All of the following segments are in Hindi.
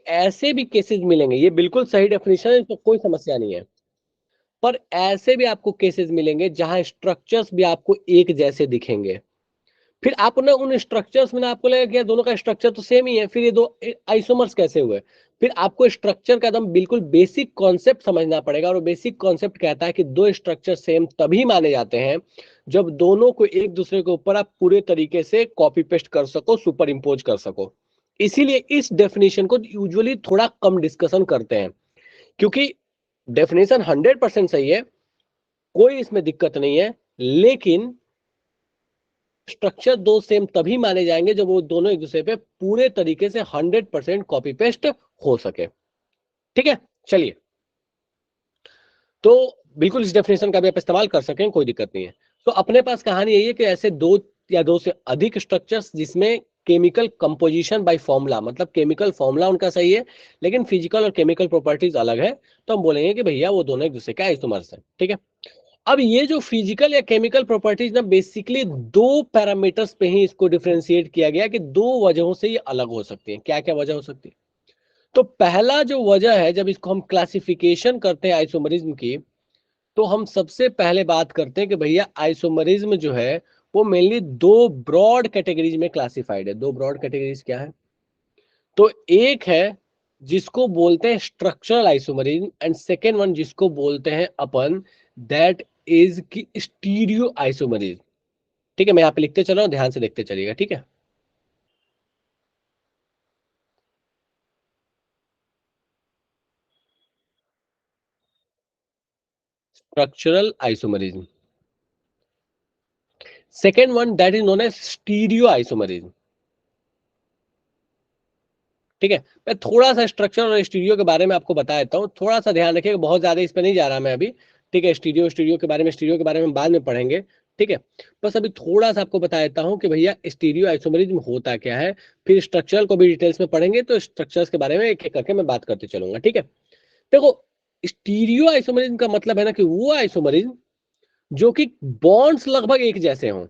ऐसे भी केसेस मिलेंगे, ये बिल्कुल सही डेफिनेशन है, इसमें कोई समस्या नहीं है। पर ऐसे भी आपको केसेस मिलेंगे जहां स्ट्रक्चर्स भी आपको एक जैसे दिखेंगे। फिर आप ना उन स्ट्रक्चर्स में ना आपको लगेगा कि यार दोनों का स्ट्रक्चर तो सेम ही है, फिर ये दो आइसोमर्स कैसे हुए? फिर आपको स्ट्रक्चर का एकदम बिल्कुल बेसिक कॉन्सेप्ट समझना पड़ेगा, और वो बेसिक कॉन्सेप्ट कहता है कि दो स्ट्रक्चर सेम तभी माने जाते हैं जब दोनों को एक दूसरे के ऊपर आप पूरे तरीके से कॉपी पेस्ट कर सको, सुपर इम्पोज कर सको। इसीलिए इस डेफिनेशन को यूजुअली थोड़ा कम डिस्कशन करते हैं, क्योंकि डेफिनेशन 100% सही है, कोई इसमें दिक्कत नहीं है, लेकिन स्ट्रक्चर दो सेम तभी माने जाएंगे जब वो दोनों एक दूसरे पे पूरे तरीके से 100% कॉपी पेस्ट हो सके। ठीक है, चलिए, तो बिल्कुल इस डेफिनेशन का भी आप इस्तेमाल कर सकें, कोई दिक्कत नहीं है। तो अपने पास कहानी यही है कि ऐसे दो या दो से अधिक स्ट्रक्चर्स जिसमें केमिकल कंपोजिशन बाय फॉर्मूला, मतलब केमिकल फॉर्मूला उनका सही है लेकिन फिजिकल और केमिकल प्रॉपर्टीज अलग है, तो हम बोलेंगे कि भैया वो दोनों एक दूसरे के आइसोमर्स हैं। ठीक है, अब ये जो फिजिकल या केमिकल प्रॉपर्टीज ना, बेसिकली दो पैरामीटर्स पे ही इसको डिफरेंशिएट किया गया कि दो वजहों से ये अलग हो सकती है। क्या क्या वजह हो सकती है? तो पहला जो वजह है, जब इसको हम क्लासिफिकेशन करते हैं आइसोमरिज्म की, तो हम सबसे पहले बात करते हैं कि भैया आइसोमरिज्म जो है वो मेनली दो ब्रॉड कैटेगरीज में क्लासिफाइड है। दो ब्रॉड कैटेगरीज क्या है? तो एक है जिसको बोलते हैं structural isomerism, and second one जिसको बोलते हैं अपन, दैट इज की स्टीरियो आइसोमरिज्म। ठीक है, मैं यहाँ पे लिखते चल रहा हूँ, ध्यान से देखते चलिएगा। ठीक है, structural isomerism, second one that is known as stereo isomerism. ठीक है, मैं थोड़ा सा स्ट्रक्चर और स्टीरियो के बारे में आपको बता देता हूँ, थोड़ा सा ध्यान रखिएगा, बहुत ज्यादा इस पे नहीं जा रहा मैं अभी। ठीक है, स्टीरियो स्टीरियो के बारे में बाद में पढ़ेंगे। ठीक है, बस अभी थोड़ा सा आपको बता देता हूँ कि भैया स्टीरियो आइसोमरिज्म होता क्या है, फिर स्ट्रक्चर को भी डिटेल्स में पढ़ेंगे, तो स्ट्रक्चर्स के बारे में एक एक करके मैं बात करते चलूंगा। ठीक है, देखो, स्टीरियो आइसोमरिज्म का मतलब है ना कि वो आइसोमरिज्म जो कि बॉन्ड्स लगभग एक जैसे हों।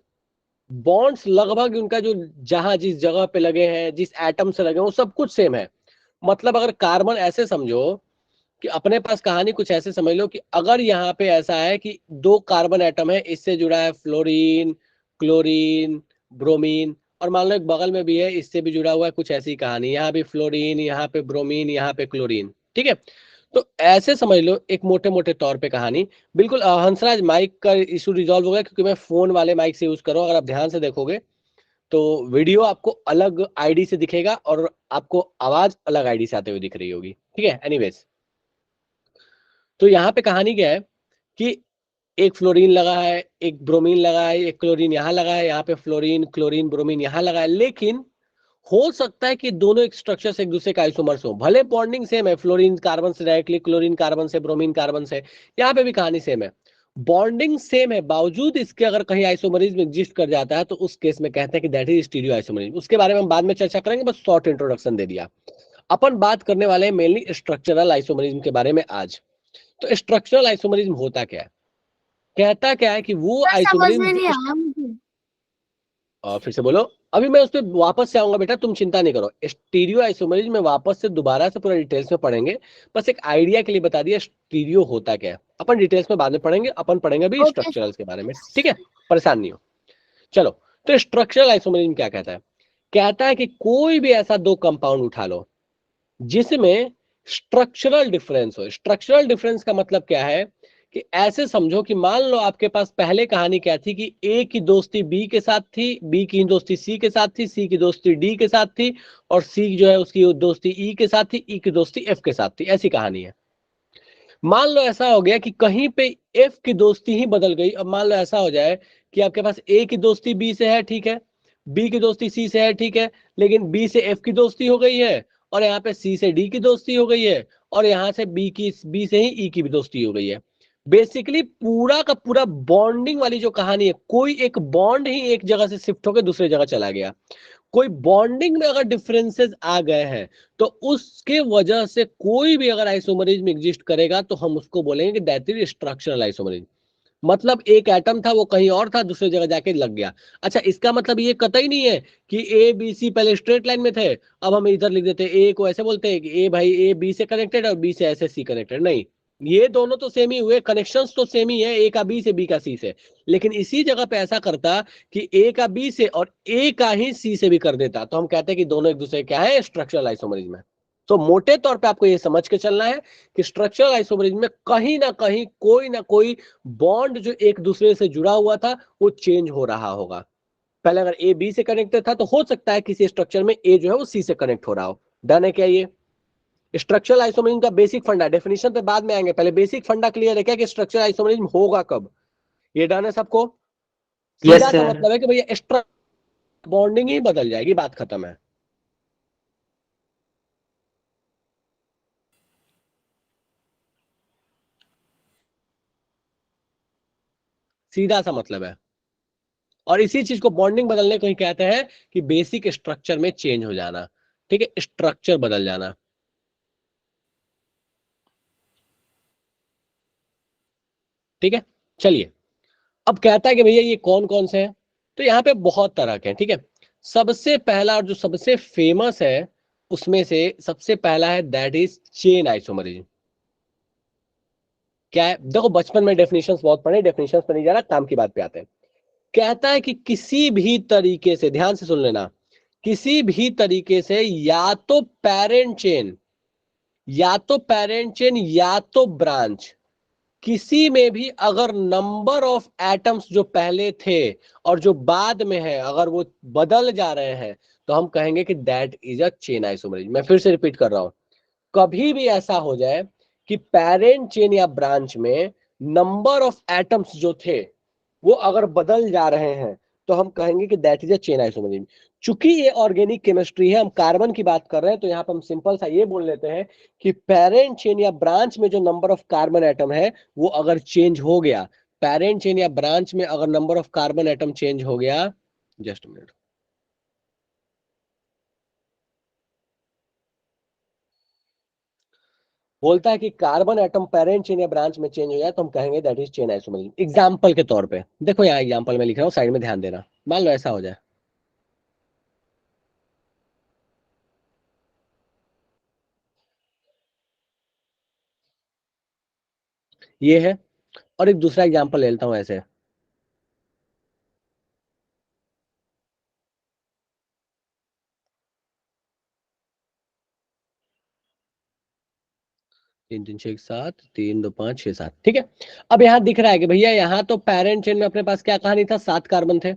बॉन्ड्स लगभग उनका जो जहां जिस जगह पे लगे हैं, जिस एटम से लगे हैं, वो सब कुछ सेम है। मतलब अगर कार्बन, ऐसे समझो कि अपने पास कहानी कुछ ऐसे समझ लो कि अगर यहाँ पे ऐसा है कि दो कार्बन एटम है, इससे जुड़ा है फ्लोरीन, क्लोरीन, ब्रोमीन, और मान लो एक बगल में भी है, इससे भी जुड़ा हुआ है, कुछ ऐसी कहानी, यहाँ भी फ्लोरीन, यहाँ पे ब्रोमीन, यहाँ पे क्लोरीन। ठीक है, तो ऐसे समझ लो एक मोटे मोटे तौर पे कहानी। बिल्कुल हंसराज, माइक का इशू रिजॉल्व हो गया क्योंकि मैं फोन वाले माइक से यूज कर रहा हूँ। अगर आप ध्यान से देखोगे तो वीडियो आपको अलग आईडी से दिखेगा और आपको आवाज अलग आईडी से आते हुए दिख रही होगी। ठीक है, एनीवेज, तो यहाँ पे कहानी क्या है कि एक फ्लोरीन लगा है, एक ब्रोमीन लगा है, एक क्लोरीन यहाँ लगा है, यहाँ पे फ्लोरीन, क्लोरीन, ब्रोमीन यहाँ लगा है, लेकिन हो सकता है कि दोनों एक स्ट्रक्चर से एक दूसरे का आइसोमर्स हो, भले बॉन्डिंग सेम है, फ्लोरीन कार्बन से डायरेक्टली, क्लोरीन कार्बन से, ब्रोमीन कार्बन से, यहाँ पे भी कहानी सेम है, बॉन्डिंग सेम है, बावजूद इसके अगर कहीं आइसोमरिज्म एग्जिस्ट कर जाता है तो उस केस में कहते हैं कि दैट इज स्टीरियो आइसोमरिज्म। उसके बारे में हम बाद में चर्चा करेंगे, बस शॉर्ट इंट्रोडक्शन दे दिया। अपन बात करने वाले हैं मेनली स्ट्रक्चरल आइसोमरिज्म के बारे में आज। तो स्ट्रक्चरल आइसोमरिज्म होता क्या है? कहता क्या है कि वो पर समझ आइसोमरिज्म में नहीं जो, आया मुझे। और फिर से बोलो, अभी मैं उस पर वापस से आऊंगा बेटा, तुम चिंता नहीं करो। स्टीरियो आइसोमरिज्म में वापस से दोबारा से पूरा डिटेल्स में पढ़ेंगे, बस एक आइडिया के लिए बता दिया स्टीरियो होता क्या है, अपन डिटेल्स में बाद में पढ़ेंगे, अपन पढ़ेंगे अभी ओके। स्ट्रक्चरल्स के बारे में। ठीक है, परेशान नहीं हो। चलो, तो स्ट्रक्चरल आइसोमरिज्म क्या कहता है? कहता है कि कोई भी ऐसा दो कंपाउंड उठा लो जिसमें स्ट्रक्चरल डिफरेंस हो। स्ट्रक्चरल डिफरेंस का मतलब क्या है कि ऐसे समझो कि मान लो आपके पास पहले कहानी क्या थी कि ए की दोस्ती बी के साथ थी, बी की दोस्ती सी के साथ थी, सी की दोस्ती डी के साथ थी, और सी जो है उसकी दोस्ती ई के साथ थी, ई की दोस्ती एफ के साथ थी। ऐसी कहानी है। मान लो ऐसा हो गया कि कहीं पे एफ की दोस्ती ही बदल गई। अब मान लो ऐसा हो जाए कि आपके पास ए की दोस्ती बी से है, ठीक है, बी की दोस्ती सी से है, ठीक है, लेकिन बी से एफ की दोस्ती हो गई है, और यहाँ पे सी से डी की दोस्ती हो गई है, और यहाँ से बी से ही ई की भी दोस्ती हो गई है। बेसिकली पूरा का पूरा बॉन्डिंग वाली जो कहानी है, कोई एक बॉन्ड ही एक जगह से शिफ्ट होकर दूसरी जगह चला गया, कोई बॉन्डिंग में अगर डिफरेंसेस आ गए हैं, तो उसके वजह से कोई भी अगर आइसोमरिज्म एग्जिस्ट करेगा तो हम उसको बोलेंगे कि दैट इज स्ट्रक्चरल आइसोमरिज्म। मतलब एक एटम था वो कहीं और था, दूसरी जगह जाके लग गया। अच्छा, इसका मतलब ये कतई नहीं है कि ए बी सी पहले स्ट्रेट लाइन में थे, अब हम इधर लिख देते हैं, ए को ऐसे बोलते हैं कि ए भाई ए बी से कनेक्टेड और बी से ऐसे सी कनेक्टेड, नहीं। ये दोनों तो सेम ही हुए, कनेक्शंस तो सेम ही है, ए का बी से बी का सी से। लेकिन इसी जगह पे ऐसा करता कि ए का बी से और ए का ही सी से भी कर देता, तो हम कहते हैं कि दोनों एक दूसरे क्या है, स्ट्रक्चरल आइसोमरिज्म है। तो मोटे तौर पे आपको ये समझ के चलना है कि स्ट्रक्चरल आइसोमरिज्म में कहीं ना कोई बॉन्ड जो एक दूसरे से जुड़ा हुआ था वो चेंज हो रहा होगा। पहले अगर ए बी से कनेक्टेड था तो हो सकता है किसी स्ट्रक्चर में ए जो है वो सी से कनेक्ट हो रहा हो। डन है क्या ये? स्ट्रक्चरल आइसोमरिज्म का बेसिक फंडा, डेफिनेशन पे बाद में आएंगे, पहले बेसिक फंडा क्लियर है क्या कि स्ट्रक्चरल आइसोमरिज्म होगा कब? ये डन है सबको? यस सीधा सा सर। मतलब है कि भैया स्ट्रक्चर बॉन्डिंग ही बदल जाएगी, बात खत्म है। सीधा सा मतलब है। और इसी चीज को बॉन्डिंग बदलने को ही कहते हैं कि बेसिक स्ट्रक्चर में चेंज हो जाना। ठीक है, स्ट्रक्चर बदल जाना। ठीक है, चलिए। अब कहता है कि भैया ये कौन कौन से हैं, तो यहाँ पे बहुत तरह के हैं। ठीक है, सबसे पहला और जो सबसे फेमस है उसमें से सबसे पहला है, दैट इज चेन आइसोमरिज्म। क्या है? देखो बचपन में डेफिनेशंस बहुत पढ़े, डेफिनेशंस पर नहीं जा रहा, काम की बात पे आते हैं। कहता है कि किसी भी तरीके से, ध्यान से सुन लेना, किसी भी तरीके से या तो पेरेंट चेन या तो ब्रांच, किसी में भी अगर नंबर ऑफ एटम्स जो पहले थे और जो बाद में है अगर वो बदल जा रहे हैं, तो हम कहेंगे कि that is a chain isomerism. मैं फिर से रिपीट कर रहा हूं, कभी भी ऐसा हो जाए कि पेरेंट चेन या ब्रांच में नंबर ऑफ एटम्स जो थे वो अगर बदल जा रहे हैं, तो हम कहेंगे कि that is a chain isomerism. चूंकि ये ऑर्गेनिक केमिस्ट्री है, हम कार्बन की बात कर रहे हैं, तो यहां पर हम सिंपल सा ये बोल लेते हैं कि पेरेंट चेन या ब्रांच में जो नंबर ऑफ कार्बन एटम है वो अगर चेंज हो गया, पेरेंट चेन या ब्रांच में अगर number of carbon atom change हो गया, जस्ट मिनट, बोलता है कि कार्बन एटम पेरेंट चेन या ब्रांच में चेंज हो जाए, तो हम कहेंगे that is chain isomerism. Example के तौर पे देखो, यहाँ एग्जांपल में लिख रहा हूँ, साइड में ध्यान देना। मान लो ऐसा हो जाए, ये है, और एक दूसरा एग्जांपल ले लेता हूं ऐसे, 3 3 6 1 7, 3 2 5 6 7। ठीक है, अब यहाँ दिख रहा है कि भैया यहाँ तो पेरेंट चेन में अपने पास क्या कहानी था, 7 कार्बन थे।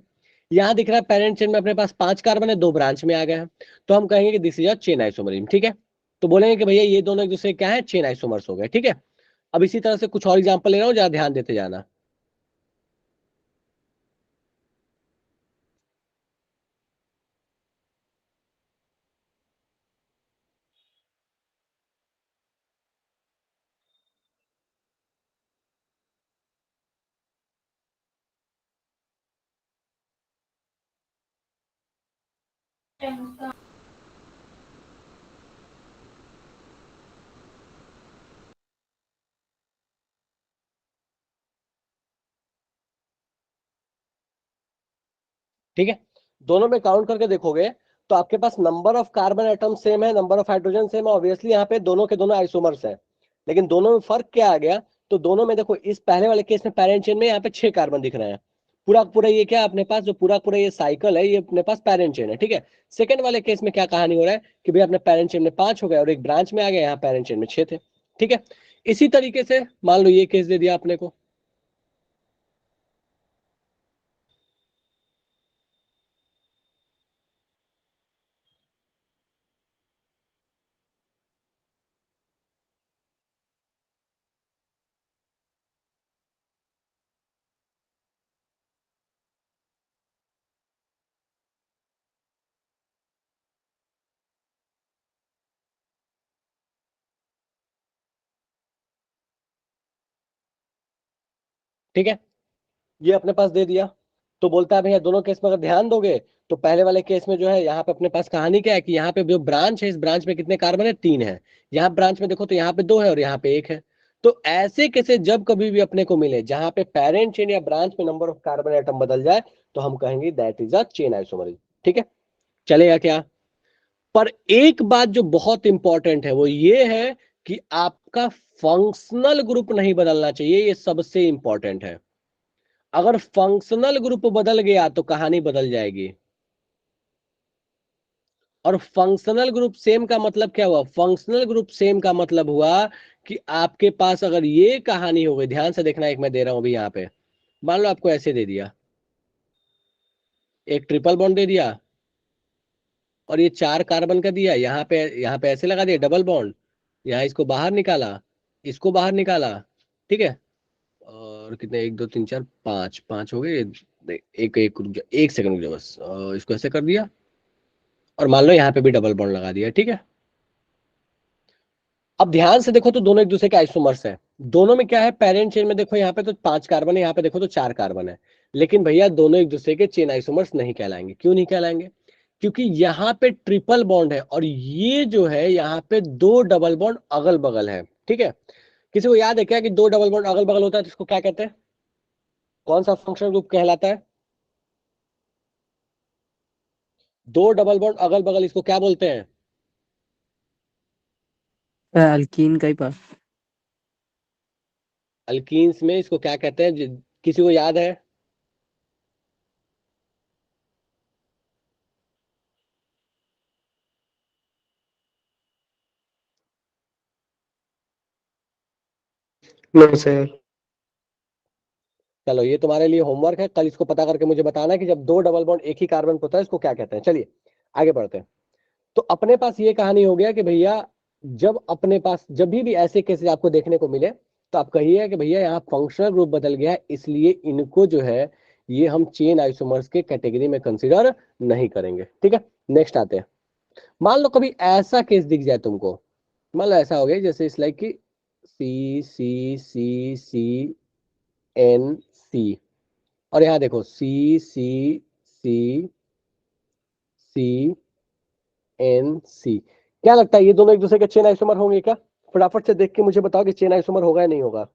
यहाँ दिख रहा है पेरेंट चेन में अपने पास 5 कार्बन है, 2 ब्रांच में आ गए हैं, तो हम कहेंगे कि this is a chain isomerism. ठीक है, तो बोलेंगे कि भैया ये दोनों एक दूसरे क्या है, चेन आइसोमर्स हो गए। ठीक है, अब इसी तरह से कुछ और एग्जांपल ले रहा हूँ, जरा ध्यान देते जाना। ठीक है, दोनों में काउंट करके देखोगे तो आपके पास number of carbon atom same है, नंबर ऑफ हाइड्रोजन सेम है, ऑब्वियसली यहाँ पे दोनों के दोनों आइसोमर्स है। लेकिन दोनों में फर्क क्या आ गया, तो दोनों में देखो, इस पहले वाले केस में पेरेंट चेन में यहाँ पे 6 कार्बन दिख रहे हैं, पूरा पूरा ये क्या अपने पास जो पूरा पूरा ये साइकिल है, ये अपने पास पेरेंट चेन है। ठीक है, सेकंड वाले केस में क्या कहानी हो रहा है कि भाई अपने पेरेंट चेन में 5 हो गए और एक ब्रांच में आ गया, यहाँ पेरेंट चेन में 6 थे। ठीक है, इसी तरीके से मान लो ये केस दे दिया आपने को। ठीक है, ये अपने पास दे दिया, तो बोलता है भैया दोनों केस में अगर ध्यान दोगे तो पहले वाले केस में जो है यहाँ पे अपने पास कहानी क्या है कि यहाँ पे जो ब्रांच है, इस ब्रांच में कितने कार्बन है, 3 है। यहाँ ब्रांच में देखो तो यहाँ पे 2 है और यहाँ पे 1 है। तो ऐसे केसेस जब कभी भी अपने को मिले जहां पे पेरेंट चेन या ब्रांच में नंबर ऑफ कार्बन एटम बदल जाए तो हम कहेंगे that is a chain isomerase. ठीक है, चलेगा क्या? पर एक बात जो बहुत इंपॉर्टेंट है वो ये है कि आपका फंक्शनल ग्रुप नहीं बदलना चाहिए, ये सबसे इंपॉर्टेंट है। अगर फंक्शनल ग्रुप बदल गया तो कहानी बदल जाएगी। और फंक्शनल ग्रुप सेम का मतलब क्या हुआ? फंक्शनल ग्रुप सेम का मतलब हुआ कि आपके पास अगर ये कहानी हो गई, ध्यान से देखना, एक मैं दे रहा हूं अभी यहां पे, मान लो आपको ऐसे दे दिया, एक ट्रिपल बॉन्ड दे दिया और ये 4 कार्बन का दिया, यहाँ पे ऐसे लगा दिया डबल बॉन्ड, यहाँ इसको बाहर निकाला, इसको बाहर निकाला। ठीक है, और कितने, 1 2 3 4 5, 5 हो गए। एक एक रुक जा, 1 सेकंड रुक जा बस, इसको ऐसे कर दिया और मान लो यहाँ पे भी डबल बॉन्ड लगा दिया। ठीक है, अब ध्यान से देखो तो दोनों एक दूसरे के आइसोमर्स हैं। दोनों में क्या है, पेरेंट चेन में देखो यहाँ पे तो 5 कार्बन है, यहाँ पे देखो तो 4 कार्बन है। लेकिन भैया दोनों एक दूसरे के चेन आइसोमर्स नहीं कहलाएंगे। क्यों नहीं कहलाएंगे? क्योंकि यहाँ पे ट्रिपल बॉन्ड है और ये जो है यहाँ पे 2 डबल बॉन्ड अगल बगल है। ठीक है, किसी को याद है क्या कि 2 डबल बॉन्ड अगल बगल होता है तो इसको क्या कहते हैं? कौन सा फंक्शनल ग्रुप कहलाता है? 2 डबल बॉन्ड अगल बगल, इसको क्या बोलते हैं? अल्कीन का ही पास। अल्कीन्स में इसको क्या कहते हैं? किसी को याद है? No sir. चलो ये तुम्हारे लिए होमवर्क है, कल इसको पता करके मुझे बताना कि जब 2 डबल बॉन्ड एक ही कार्बन पर होता है इसको क्या कहते हैं। चलिए आगे बढ़ते हैं। तो अपने पास ये कहानी हो गया कि भैया जब अपने पास जब भी ऐसे केसेस आपको देखने को मिले तो आप कहिए कि भैया यहाँ फंक्शनल ग्रुप बदल गया है, इसलिए इनको जो है ये हम चेन आइसोमर्स के कैटेगरी में कंसीडर नहीं करेंगे। ठीक है, नेक्स्ट आते हैं। मान लो कभी ऐसा केस दिख जाए तुमको, मान लो ऐसा हो गया जैसे इस लाइक की सी सी सी सी एन सी, और यहाँ देखो सी सी सी सी एन सी। क्या लगता है ये दोनों एक दूसरे के चेन आइसोमर होंगे क्या? फटाफट से देख के मुझे बताओ कि चेन आइसोमर होगा या नहीं होगा।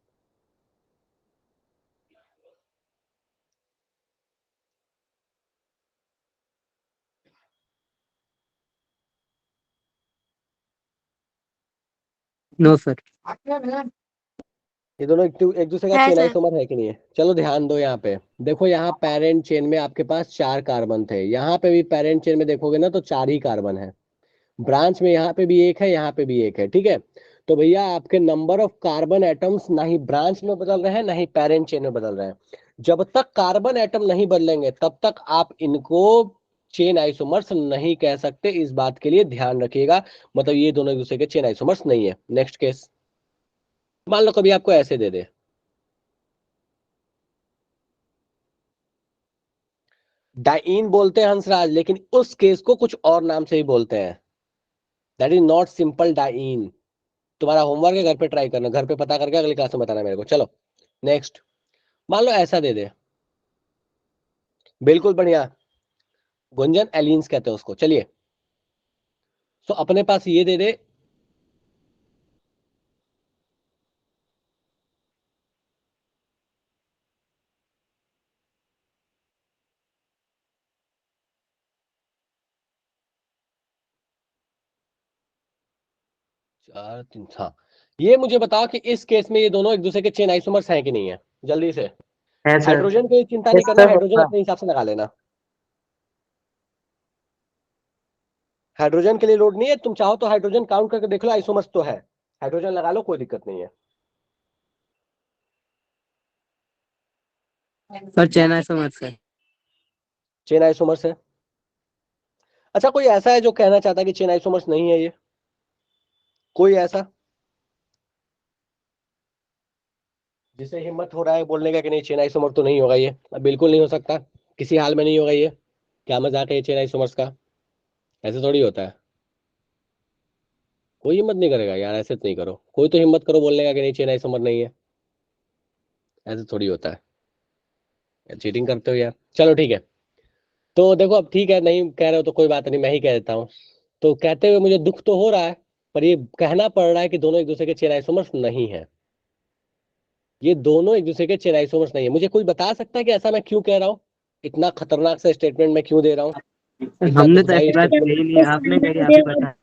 No sir. ये दोनों एक दूसरे का है चेन सर। आइसोमर है कि नहीं है? चलो ध्यान दो यहाँ पे, देखो यहाँ पेरेंट चेन में आपके पास 4 कार्बन थे, यहाँ पे भी पेरेंट चेन में देखोगे ना तो 4 ही कार्बन है। ब्रांच में यहाँ पे भी एक है, यहाँ पे भी एक है। ठीक है, तो भैया आपके नंबर ऑफ कार्बन एटम्स ना ही ब्रांच में बदल रहे हैं ना ही पेरेंट चेन में बदल रहे हैं। जब तक कार्बन एटम नहीं बदलेंगे तब तक आप इनको चेन आइसोमर्स नहीं कह सकते, इस बात के लिए ध्यान रखिएगा। मतलब ये दोनों एक दूसरे के चेन आइसोमर्स नहीं है। नेक्स्ट केस, मान लो कभी आपको ऐसे दे दे, डाइन बोलते हैं हंसराज, लेकिन उस केस को कुछ और नाम से ही बोलते हैं। That is not simple diene. तुम्हारा होमवर्क है, घर पे ट्राई करना, घर पे पता करके अगली क्लास में बताना मेरे को। चलो नेक्स्ट, मान लो ऐसा दे दे, बिल्कुल बढ़िया, गुंजन एलिन्स कहते हैं उसको। चलिए, तो अपने पास ये दे दे, चार तीन, हाँ। ये मुझे बताओ कि इस केस में ये दोनों एक दूसरे के चेन आइसोमर्स हैं कि नहीं है? जल्दी से। है सर। हाइड्रोजन की चिंता नहीं यस करना, सर हाइड्रोजन पक्का। अपने हिसाब से लगा लेना। हाइड्रोजन के लिए लोड नहीं है, तुम चाहो तो हाइड्रोजन काउंट करके देख लो, आइसोमर्स तो है। हाइड्रोजन लगा लो, कोई दिक्कत नहीं है। सर चेन आइसोमर्स है। चेन आइसोमर्स है। अच्छा, कोई ऐसा है जो कहना चाहता है कि चेन आइसोमर्स नहीं है ये? कोई ऐसा जिसे हिम्मत हो रहा है बोलने का कि नहीं चेन आइसोमर तो नहीं होगा ये? बिल्कुल नहीं हो सकता, किसी हाल में नहीं होगा ये। क्या मजाक है ये चेन आइसोमर्स का? ऐसे थोड़ी होता है। कोई हिम्मत नहीं करेगा यार, ऐसे तो नहीं करो, कोई तो हिम्मत करो बोलने का कि नहीं चेन आइसोमर नहीं है। ऐसे थोड़ी होता है यार, चीटिंग करते हो यार। चलो ठीक है, तो देखो अब ठीक है, नहीं कह रहे हो तो कोई बात नहीं, मैं ही कह देता हूँ। तो कहते हुए मुझे दुख तो हो रहा है, पर ये कहना पड़ रहा है कि दोनों एक दूसरे के चेन आइसोमर्स नहीं है। ये दोनों एक दूसरे के चेन आइसोमर्स नहीं है। मुझे कोई बता सकता है कि ऐसा मैं क्यों कह रहा हूँ, इतना खतरनाक सा स्टेटमेंट मैं क्यों दे रहा हूँ, इतना हमने तो दुखदाई ऐसी बात स्टेटमेंट। कही नहीं, आपने कही, आप ही बता।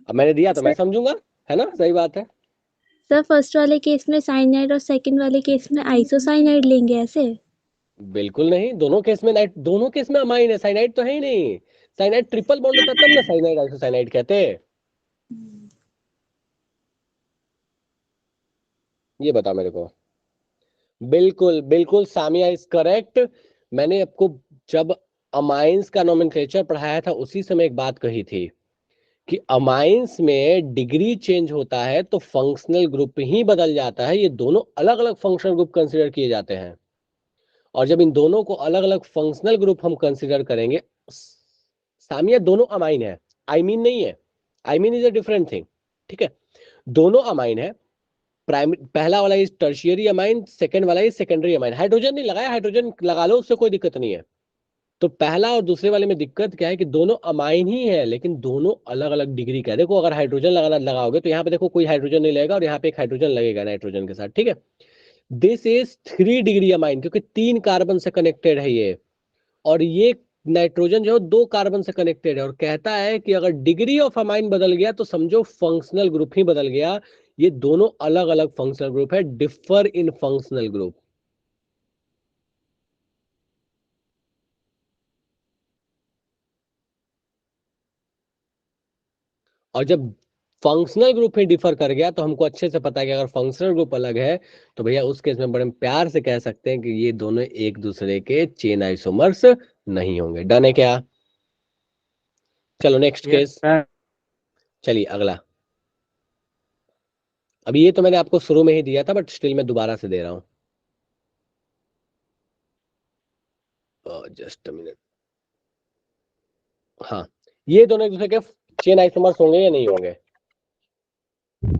अब मैंने दिया तो मैं समझूंगा, है ना, सही बात है। सर फर्स्ट वाले केस में साइनाइड और सेकंड वाले केस में आइसोसाइनाइड लेंगे ऐसे? बिल्कुल नहीं, दोनों केस में नाइट, दोनों केस में अमाइन है, साइनाइड तो है ही नहीं। साइनाइड ट्रिपल बॉन्ड होता है तब ना साइनाइड आइसोसाइनाइड कहते हैं। ये बता मेरे को। बिल्कुल बिल्कुल, सामिया इज करेक्ट। मैंने आपको जब अमाइंस का नोमेनक्लेचर पढ़ाया था उसी समय एक बात कही थी कि अमाइंस में डिग्री चेंज होता है तो फंक्शनल ग्रुप ही बदल जाता है। ये दोनों अलग अलग फंक्शनल ग्रुप कंसीडर किए जाते हैं, और जब इन दोनों को अलग अलग फंक्शनल ग्रुप हम कंसीडर करेंगे, सामिया दोनों अमाइन है, आईमीन नहीं है। आईमीन इज अ डिफरेंट थिंग, ठीक है। दोनों अमाइन है। पहला वाला इज टर्शियरी अमाइन, सेकंड वाला इज सेकेंडरी अमाइन। हाइड्रोजन नहीं लगाया, हाइड्रोजन लगा लो, उससे कोई दिक्कत नहीं है। तो पहला और दूसरे वाले में दिक्कत क्या है कि दोनों अमाइन ही है लेकिन दोनों अलग अलग डिग्री का है। देखो अगर हाइड्रोजन लगाओगे तो यहाँ पे देखो कोई हाइड्रोजन नहीं लगेगा और यहाँ पे एक हाइड्रोजन लगेगा नाइट्रोजन के साथ, ठीक है। दिस इज 3 डिग्री अमाइन, क्योंकि 3 कार्बन से कनेक्टेड है ये, और ये नाइट्रोजन जो 2 कार्बन से कनेक्टेड है, और कहता है कि अगर डिग्री ऑफ अमाइन बदल गया तो समझो फंक्शनल ग्रुप ही बदल गया। ये दोनों अलग अलग फंक्शनल ग्रुप है, डिफर इन फंक्शनल ग्रुप। और जब फंक्शनल ग्रुप ही डिफर कर गया तो हमको अच्छे से पता है कि अगर फंक्शनल ग्रुप अलग है तो भैया उस केस में बड़े प्यार से कह सकते हैं कि ये दोनों एक दूसरे के चेन आइसोमर्स नहीं होंगे। डन है क्या? चलो नेक्स्ट यस केस, सर। चलिए अगला। अभी ये तो मैंने आपको शुरू में ही दिया था बट स्टिल मैं दोबारा से दे रहा हूं। Just a minute. हाँ, ये दोनों एक दूसरे के चेन आइसोमर्स होंगे या नहीं होंगे? मैसेज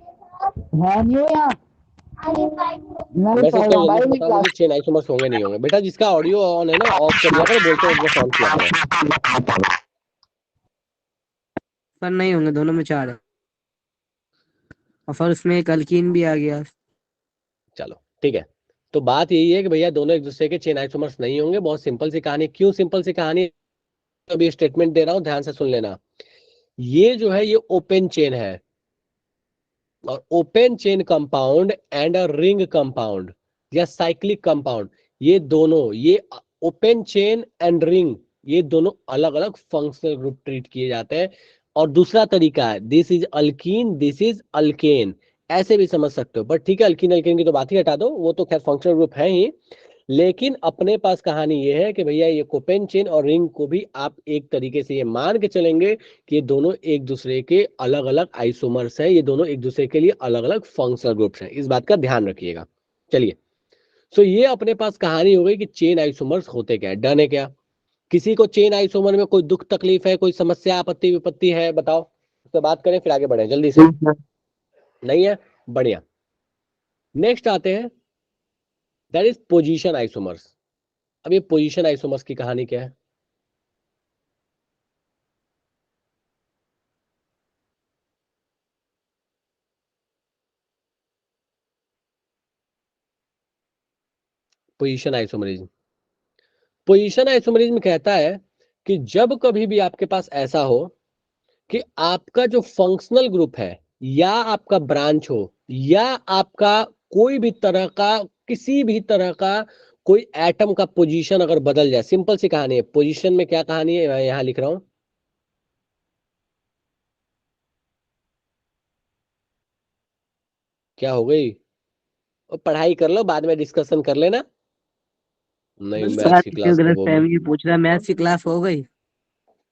कर जल्दी से, बता दो चेन आइसोमर्स होंगे नहीं होंगे। बेटा जिसका ऑडियो ऑन है ना ऑफ कर दिया करो, बोलते वक्त बस ऑन किया करो। पर नहीं होंगे, दोनों में 4 है, और फिर उसमें एक अल्कीन भी आ गया। चलो ठीक है, तो बात यही है कि भैया दोनों एक दूसरे के चेन आइसोमर्स नहीं होंगे। बहुत सिंपल सी कहानी। क्यों सिंपल सी कहानी? अभी स्टेटमेंट दे रहा हूं, ध्यान से सुन लेना। ये जो है ये ओपन चेन है, और open chain compound and a ring compound या साइक्लिक कंपाउंड, ये दोनों, ये ओपन चेन एंड रिंग, ये दोनों अलग अलग फंक्शनल ग्रुप ट्रीट किए जाते हैं। और दूसरा तरीका है this is alkyne, this is alkane, ऐसे भी समझ सकते हो। बट ठीक है, अल्कीन अल्केन की तो बात ही हटा दो, वो तो खैर फंक्शनल ग्रुप है ही। लेकिन अपने पास कहानी ये है कि भैया ये कोपेन चेन और रिंग को भी आप एक तरीके से ये मान के चलेंगे कि ये दोनों एक दूसरे के अलग अलग आइसोमर्स हैं, ये दोनों एक दूसरे के लिए अलग अलग फंक्शनल ग्रुप्स हैं। इस बात का ध्यान रखिएगा। चलिए, सो ये अपने पास कहानी हो गई कि चेन आइसोमर्स होते क्या है। डन है क्या? किसी को चेन आइसोमर में कोई दुख तकलीफ है, कोई समस्या आपत्ति विपत्ति है, बताओ, उससे बात करें फिर आगे बढ़े जल्दी से। नहीं है? बढ़िया। नेक्स्ट आते हैं, दैट इज पोजीशन आइसोमर्स। अब ये पोजीशन आइसोमर्स की कहानी क्या है? Position isomerism. पोजीशन आइसोमरिज्म कहता है कि जब कभी भी आपके पास ऐसा हो कि आपका जो फंक्शनल ग्रुप है या आपका ब्रांच हो या आपका कोई भी तरह का, किसी भी तरह का कोई एटम का पोजीशन अगर बदल जाए। सिंपल सी कहानी है। पोजीशन में क्या कहानी है मैं यहां लिख रहा हूं। क्या हो गई? और पढ़ाई कर लो, बाद में डिस्कशन कर लेना। नहीं, सर मैथ्स की क्यों क्लास कब गलत होगी? फहमी पूछ रहा है, मैथ्स की क्लास हो गई।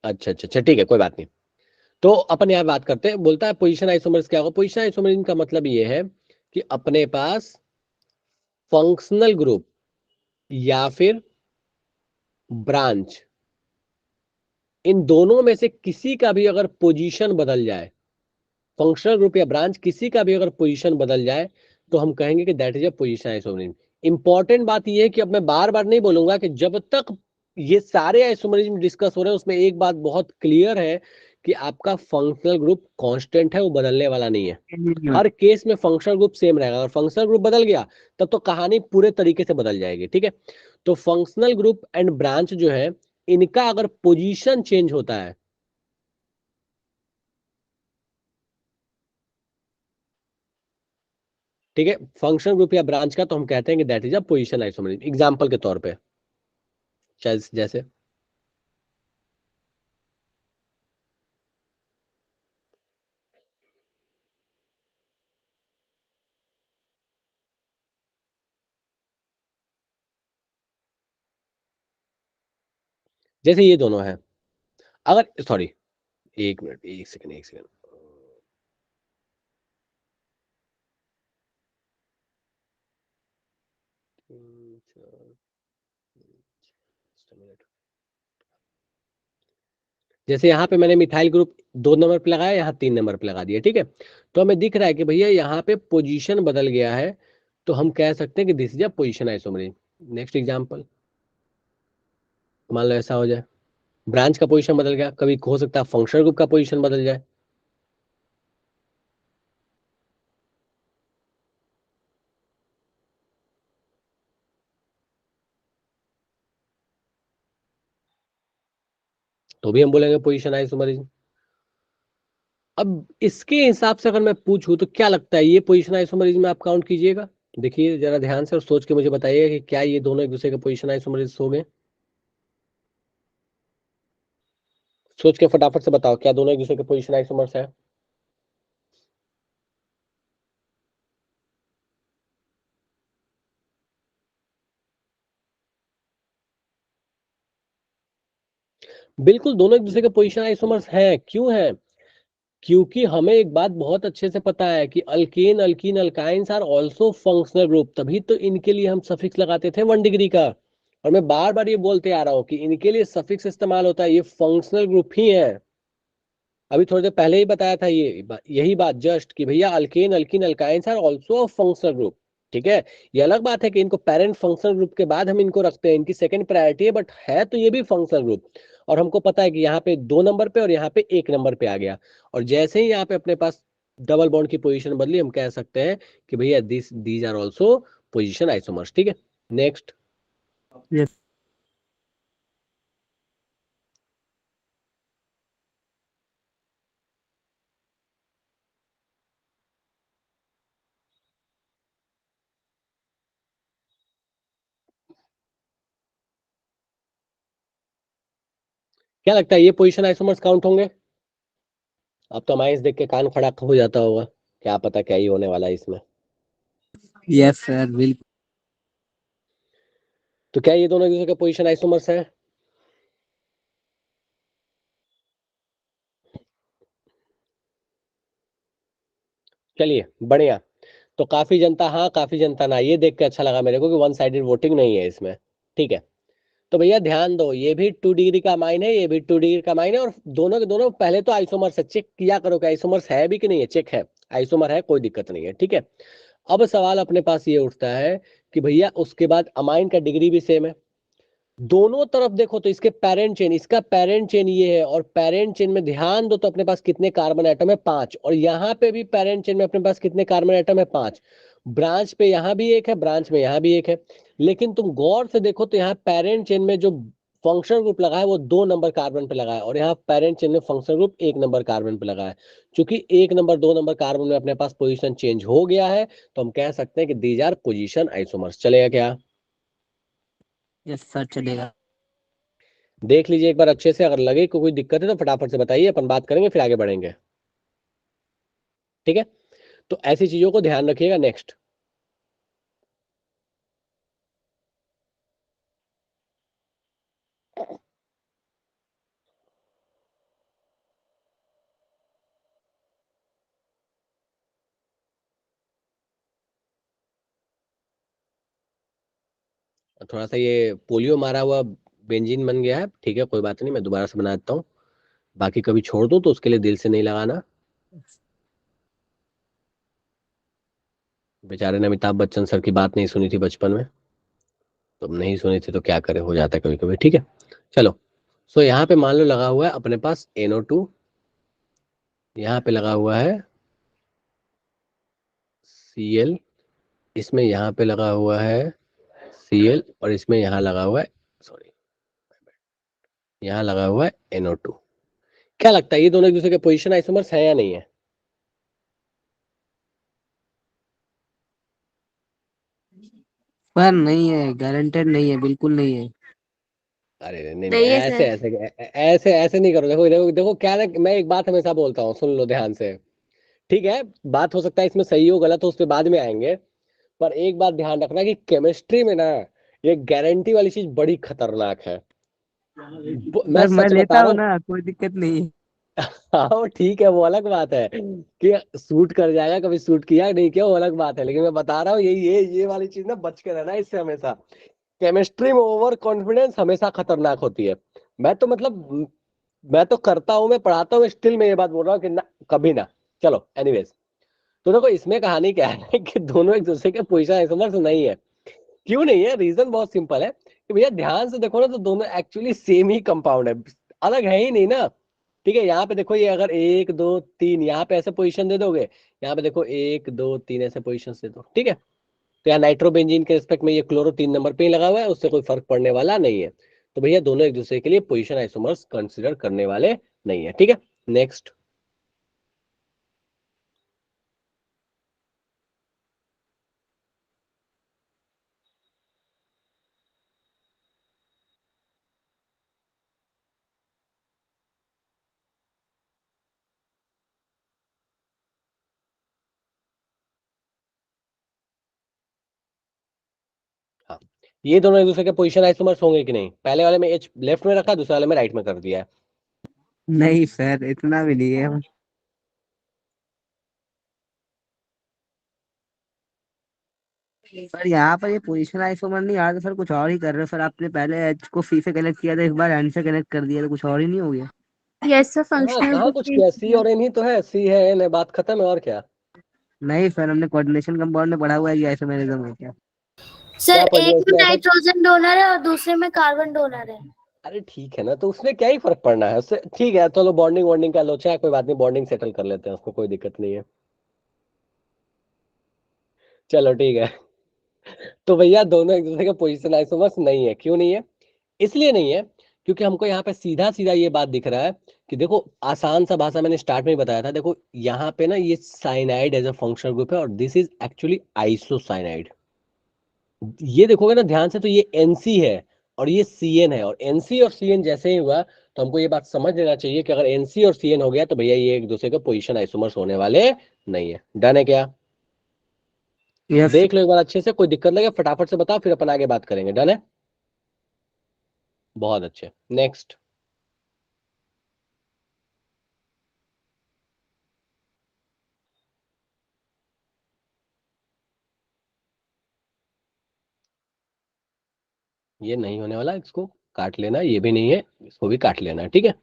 अच्छा अच्छा अच्छा, ठीक है, कोई बात नहीं। तो अपन यहाँ बात करते हैं। बोलता है पोजीशन आइसोमर्स क्या होगा। पोजीशन आइसोमरिज्म का मतलब ये है कि अपने पास फंक्शनल ग्रुप या फिर ब्रांच, इन दोनों में से किसी का भी अगर पोजीशन बदल जाए, फंक्शनल ग्रुप या ब्रांच किसी का भी अगर पोजीशन बदल जाए तो हम कहेंगे कि that is a position isomerism. Important बात यह है कि अब मैं बार बार नहीं बोलूंगा कि जब तक ये सारे आइसोमरिज्म डिस्कस हो रहे हैं उसमें एक बात बहुत क्लियर है कि आपका फंक्शनल ग्रुप कांस्टेंट है, वो बदलने वाला नहीं है। हम्म, हर केस में फंक्शनल ग्रुप सेम रहेगा। अगर फंक्शनल ग्रुप बदल गया तब तो कहानी पूरे तरीके से बदल जाएगी। ठीक है, तो फंक्शनल ग्रुप एंड ब्रांच जो है, इनका अगर पोजीशन चेंज होता है, ठीक है, फंक्शनल ग्रुप या ब्रांच का, तो हम कहते हैं कि that is a position isomerism. Example के तौर पे जैसे जैसे ये दोनों हैं, अगर सॉरी, एक मिनट, एक सेकंड, एक सेकंड। जैसे यहाँ पे मैंने मिथाइल ग्रुप 2 नंबर पे लगाया, यहाँ 3 नंबर पे लगा दिया। ठीक है, तो हमें दिख रहा है कि भैया यहाँ पे पोजीशन बदल गया है, तो हम कह सकते हैं कि this is a position isomerism. Next example, मान लो ऐसा हो जाए, ब्रांच का पोजीशन बदल गया, कभी हो सकता है फंक्शनल ग्रुप का पोजीशन बदल जाए। तो भी हम बोलेंगे पोजीशन आइसोमरिज्म। अब इसके हिसाब से अगर मैं पूछूं तो क्या लगता है, ये पोजीशन आइसोमरिज्म में आप काउंट कीजिएगा? देखिए जरा ध्यान से और सोच के मुझे बताइए कि क्या ये दोनों एक दूसरे के पोजीशन आइसोमरिज्म हो गए। सोच के फटाफट से बताओ, क्या दोनों एक दूसरे के पोजीशन आइसोमर्स है? बिल्कुल दोनों एक दूसरे के पोजीशन आइसोमर्स हैं। क्यों है? क्योंकि हमें एक बात बहुत अच्छे से पता है कि alkane, alkene, alkynes are also functional group, तभी तो इनके लिए हम सफिक्स लगाते थे 1 डिग्री का। और मैं बार बार ये बोलते आ रहा हूं कि इनके लिए सफिक्स इस्तेमाल होता है, ये फंक्शनल ग्रुप ही है। अभी थोड़ी देर पहले ही बताया था यही बात जस्ट, कि भैया alkane, alkene, alkynes are also functional group. ठीक है, ये अलग बात है कि इनको पेरेंट फंक्शनल ग्रुप के बाद हम इनको रखते हैं, इनकी सेकंड प्रायोरिटी है, बट है तो ये भी फंक्शनल ग्रुप। और हमको पता है कि यहाँ पे 2 नंबर पे और यहाँ पे 1 नंबर पे आ गया, और जैसे ही यहाँ पे अपने पास डबल बॉन्ड की पोजीशन बदली, हम कह सकते हैं कि भैया these are also position isomers. ठीक है, नेक्स्ट। yes, क्या लगता है ये पोजिशन आइसोमर्स काउंट होंगे? अब तो हमारे देख के कान खड़ा हो जाता होगा, क्या पता क्या ही होने वाला है इसमें। yes सर बिल्कुल। तो क्या ये दोनों एक दूसरे के पोजीशन आइसोमर्स है? चलिए बढ़िया। तो काफी जनता हाँ, काफी जनता ना, ये देख के अच्छा लगा मेरे को कि वन साइडेड वोटिंग नहीं है इसमें। ठीक है, तो भैया ध्यान दो, ये भी 2 डिग्री का माइन है, ये भी 2 डिग्री का माइन है, और दोनों के दोनों पहले तो आइसोमर्स है। चेक किया करो कि आइसोमर्स है भी कि नहीं है। चेक है, आइसोमर है, कोई दिक्कत नहीं है। ठीक है, अब सवाल अपने पास ये उठता है कि भैया उसके बाद अमाइन का डिग्री भी सेम है। दोनों तरफ देखो तो इसके पेरेंट चेन, इसका पेरेंट चेन ये है, और पेरेंट चेन में ध्यान दो तो अपने पास कितने कार्बन एटम है? 5। और यहाँ पे भी पेरेंट चेन में अपने पास कितने कार्बन एटम है? 5। ब्रांच पे यहाँ भी एक है, ब्रांच में यहाँ भी एक है, लेकिन तुम गौर से देखो तो यहाँ पेरेंट चेन में जो फंक्शनल ग्रुप लगा है वो 2 नंबर कार्बन पे लगा है, और यहाँ पेरेंट चेन में फंक्शनल ग्रुप 1 नंबर कार्बन पे लगा है। चूंकि 1 नंबर 2 नंबर कार्बन में अपने पास पोजीशन चेंज हो गया है, तो हम कह सकते हैं कि दीज आर पोजीशन आइसोमर्स। चलेगा क्या? यस सर चलेगा। देख लीजिए एक बार अच्छे से, अगर लगे कि कोई दिक्कत है तो फटाफट से बताइए, अपन बात करेंगे फिर आगे बढ़ेंगे। ठीक है, तो ऐसी चीजों को ध्यान रखिएगा। नेक्स्ट, थोड़ा सा ये पोलियो मारा हुआ बेंजीन बन गया है। ठीक है, कोई बात नहीं, मैं दोबारा से बना देता हूँ। बाकी कभी छोड़ दो तो उसके लिए दिल से नहीं लगाना। बेचारे ने अमिताभ बच्चन सर की बात नहीं सुनी थी बचपन में, तो नहीं सुनी थी तो क्या करे, हो जाता है कभी कभी। ठीक है, चलो। सो यहाँ पे मान लो लगा हुआ है अपने पास NO2 यहाँ पे लगा हुआ है Cl, इसमें यहाँ पे लगा हुआ है Cl, और इसमें यहाँ लगा हुआ है, सॉरी, यहाँ लगा हुआ है NO2। क्या लगता है ये दोनों एक दूसरे के पोजीशन आइसोमर्स है या नहीं है? पर नहीं है, गारंटेड नहीं है, बिल्कुल नहीं है। अरे नहीं नहीं, नहीं है ऐसे सर। ऐसे ऐसे ऐसे नहीं करो। देखो देखो देखो, क्या है, मैं एक बात हमेशा बोलता हूँ, सुन लो ध्यान से। ठीक है, बात हो सकता है इसमें सही हो गलत हो, उस पर बाद में आएंगे। पर एक बात ध्यान रखना कि केमिस्ट्री में ना ये गारंटी वाली चीज बड़ी खतरनाक है। मैं सर मैं सच बता लेता रहा हूँ हूँ। ना, कोई दिक्कत नहीं। हाँ वो ठीक है, वो अलग बात है कि सूट कर जाएगा, कभी सूट किया नहीं किया वो अलग बात है, लेकिन मैं बता रहा हूँ ये वाली चीज ना बच के रहना है इससे हमेशा। केमिस्ट्री में ओवर कॉन्फिडेंस हमेशा खतरनाक होती है। मैं तो मतलब मैं तो करता हूँ, मैं पढ़ाता हूँ, स्टिल मैं ये बात बोल रहा हूँ कि ना, कभी ना। चलो एनीवेज, तो देखो इसमें कहानी क्या है कि दोनों एक दूसरे के पोजीशन आइसोमर्स नहीं है। क्यों नहीं है? रीजन बहुत सिंपल है कि भैया ध्यान से देखो ना, तो दोनों एक्चुअली सेम ही कंपाउंड है, अलग है ही नहीं ना। ठीक है, यहाँ पे देखो, ये अगर 1 2 3 यहाँ पे ऐसे पोजीशन दे दोगे, यहाँ पे देखो 1 2 3 ऐसे पोजीशन दे दो, ठीक है। तो यहाँ नाइट्रोबेंजीन के रिस्पेक्ट में ये क्लोरो 3 नंबर पे ही लगा हुआ है, उससे कोई फर्क पड़ने वाला नहीं है। तो भैया दोनों एक दूसरे के लिए पोजीशन आइसोमर्स कंसिडर करने वाले नहीं है, ठीक है। नेक्स्ट। हाँ, ये दोनों एक दूसरे के पोजीशन आइसोमर्स होंगे कि नहीं? पहले वाले में H लेफ्ट में रखा, दूसरे वाले में राइट में कर दिया है। नहीं सर, इतना भी नहीं है। सर यहाँ पर ये पोजीशन आइसोमर नहीं आ रहा, तो सर कुछ और ही कर रहे हो। सर आपने पहले एच को सी से कनेक्ट किया था, इस बार एन से कनेक्ट कर दिया, तो कुछ और ही नहीं हो गया? यस सर, हाँ, फंक्शनल कहाँ ग्रुप कुछ किया, चेंज सी किया। और एन ही तो है, सी है एन है, बात खत्म है, और क्या? नहीं सर, हमने कोऑर्डिनेशन कंपाउंड में पढ़ा हुआ है कि आइसोमेरिज्म है क्या। क्या सर पढ़ लिया एक में इसमें ऐसा? नाइट्रोजन डोनर है और दूसरे में कार्बन डोनर है। अरे ठीक है ना, तो उसमें क्या ही फर्क पड़ना है उससे? ठीक है, चलो बॉन्डिंग वॉन्डिंग का लोचा है, कोई बात नहीं, बॉन्डिंग सेटल कर लेते हैं, उसको कोई दिक्कत नहीं है। चलो ठीक है। तो भैया दोनों एक दूसरे के पोजिशन आइसोमर्स नहीं है। क्यों नहीं है? इसलिए नहीं है क्योंकि हमको यहाँ पे सीधा सीधा ये बात दिख रहा है कि देखो, आसान सा भाषा मैंने स्टार्ट में ही बताया था। देखो यहाँ पे ना ये cyanide as a functional group है, और दिस इज एक्चुअली आइसोसाइनाइड। ये देखोगे ना ध्यान से, तो ये एनसी है और ये सीएन है, और एनसी और सीएन जैसे ही हुआ तो हमको ये बात समझ लेना चाहिए कि अगर एनसी और सीएन हो गया तो भैया ये एक दूसरे के पोजीशन आइसोमर्स होने वाले नहीं है। डन है क्या? यस। देख लो एक बार अच्छे से, कोई दिक्कत लगे फटाफट से बताओ, फिर अपन आगे बात करेंगे। डन है? बहुत अच्छे। नेक्स्ट। ये नहीं होने वाला, इसको काट लेना, ये भी नहीं है, इसको भी काट लेना, ठीक है।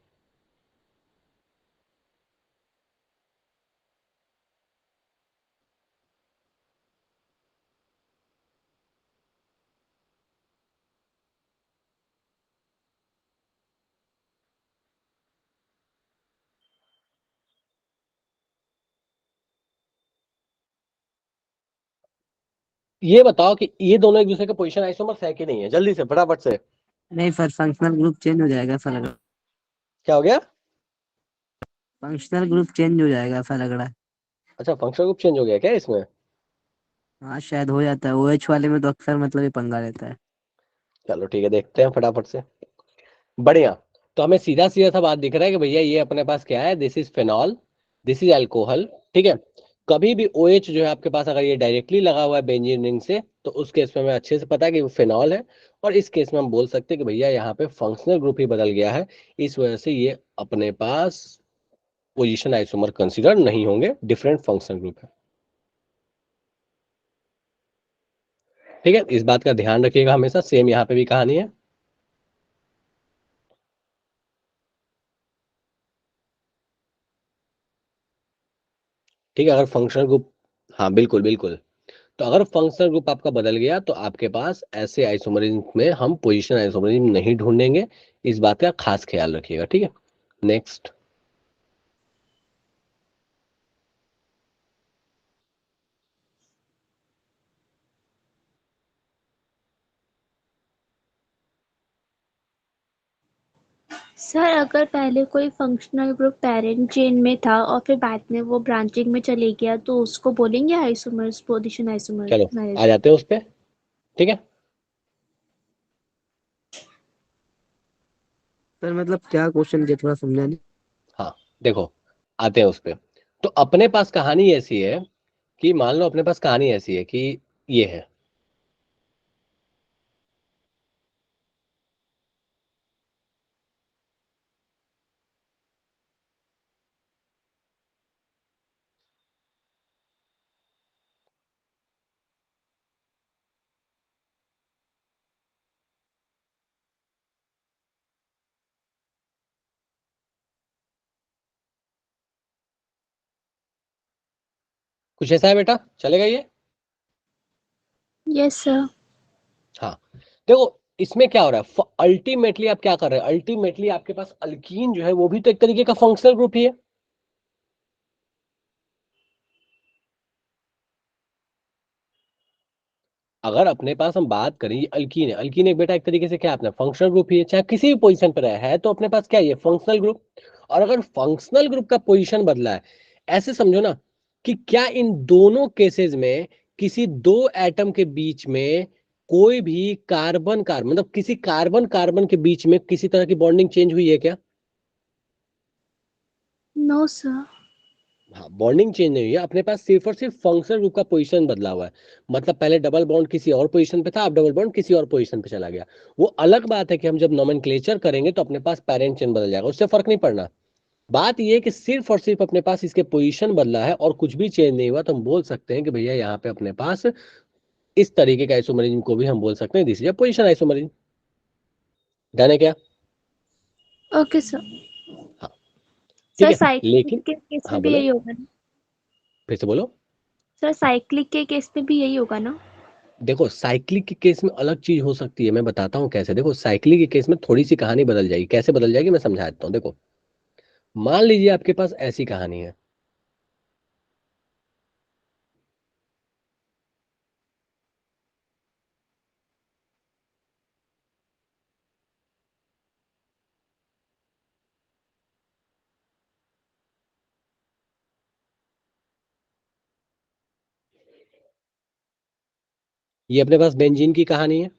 ये बताओ कि ये दोनों एक दूसरे के पोजीशन आइसोमर्स है कि नहीं है, जल्दी से फटाफट से। नहीं सर, फंक्शनल ग्रुप चेंज हो जाएगा ऐसा लग रहा है। क्या हो गया? फंक्शनल ग्रुप चेंज हो जाएगा ऐसा लग रहा है। अच्छा, फंक्शनल ग्रुप चेंज हो गया क्या इसमें? हाँ शायद हो जाता है, ओएच वाले में तो अक्सर मतलब ये पंगा रहता है। चलो ठीक है, देखते हैं फटाफट से। बढ़िया। तो हमें सीधा सीधा सा बात दिख रहा है कि भैया ये अपने पास क्या है, this is phenol, this is alcohol, ठीक है। कभी भी OH जो है आपके पास, अगर ये डायरेक्टली लगा हुआ है बेंजीन रिंग से, तो उस केस में हमें अच्छे से पता है कि वो फेनॉल है। और इस केस में हम बोल सकते हैं कि भैया यहाँ पे फंक्शनल ग्रुप ही बदल गया है, इस वजह से ये अपने पास पोजीशन आइसोमर कंसिडर नहीं होंगे, डिफरेंट फंक्शनल ग्रुप है। ठीक है, इस बात का ध्यान रखिएगा हमेशा। सेम यहाँ पे भी कहानी है। ठीक है, अगर फंक्शनल ग्रुप, हाँ बिल्कुल बिल्कुल, तो अगर फंक्शनल ग्रुप आपका बदल गया तो आपके पास ऐसे आइसोमरिज्म में हम पोजीशन आइसोमरिज्म नहीं ढूंढेंगे। इस बात का खास ख्याल रखिएगा, ठीक है। नेक्स्ट। सर अगर पहले कोई फंक्शनल ग्रुप पेरेंट चेन में था और फिर बाद में वो ब्रांचिंग में चले गया तो उसको बोलेंगे आइसोमर्स, पोजीशन आइसोमर चलो मैरिज। आ जाते हैं उस पे, ठीक है। सर मतलब क्या क्वेश्चन किया, थोड़ा समझा नहीं। हाँ देखो, आते हैं उस पे। तो अपने पास कहानी ऐसी है कि मान लो अपने पास कहानी ऐसी है कि ये है, कुछ ऐसा है बेटा, चलेगा ये? Yes sir. हाँ देखो, इसमें क्या हो रहा है, अल्टीमेटली आप क्या कर रहे हैं, अल्टीमेटली आपके पास अल्कीन जो है वो भी तो एक तरीके का फंक्शनल ग्रुप ही है। अगर अपने पास हम बात करें, ये अल्कीन है, अल्कीन एक बेटा एक तरीके से क्या, अपना फंक्शनल ग्रुप ही है, चाहे किसी भी पोजीशन पर है तो अपने पास क्या है, ये फंक्शनल ग्रुप। और अगर फंक्शनल ग्रुप का पोजीशन बदला है, ऐसे समझो ना कि क्या इन दोनों केसेस में किसी दो एटम के बीच में कोई भी कार्बन कार्बन, मतलब किसी कार्बन कार्बन के बीच में किसी तरह की बॉन्डिंग चेंज हुई है क्या? No sir. हाँ, बॉन्डिंग चेंज नहीं हुई है, अपने पास सिर्फ और सिर्फ फंक्शनल ग्रुप का पोजीशन बदला हुआ है। मतलब पहले डबल बॉन्ड किसी और पोजीशन पे था, अब डबल बॉन्ड किसी और पोजीशन पे चला गया। वो अलग बात है कि हम जब नोमेनक्लेचर करेंगे तो अपने पास पेरेंट चेन बदल जाएगा, उससे फर्क नहीं पड़ना। बात ये है कि सिर्फ और सिर्फ अपने पास इसके पोजीशन बदला है और कुछ भी चेंज नहीं हुआ, तो हम बोल सकते हैं कि भैया यहाँ पे अपने पास इस तरीके का आइसोमरिज्म को भी हम बोल सकते हैं this is position isomerism. Done है क्या? Okay sir. हाँ ठीक सर है। साइक्लिक लेकिन के केस हाँ में भी बोलो, यही होगा ना? फिर से बोलो। सर साइक्लिक के केस में भी यही होगा ना? देखो साइक्लिक के केस में अलग चीज हो सकती है, मैं बताता हूँ कैसे। देखो साइक्लिक के केस में थोड़ी सी कहानी बदल जाएगी, कैसे बदल जाएगी मैं समझा देता हूँ। देखो मान लीजिए आपके पास ऐसी कहानी है, ये अपने पास बेंजीन की कहानी है,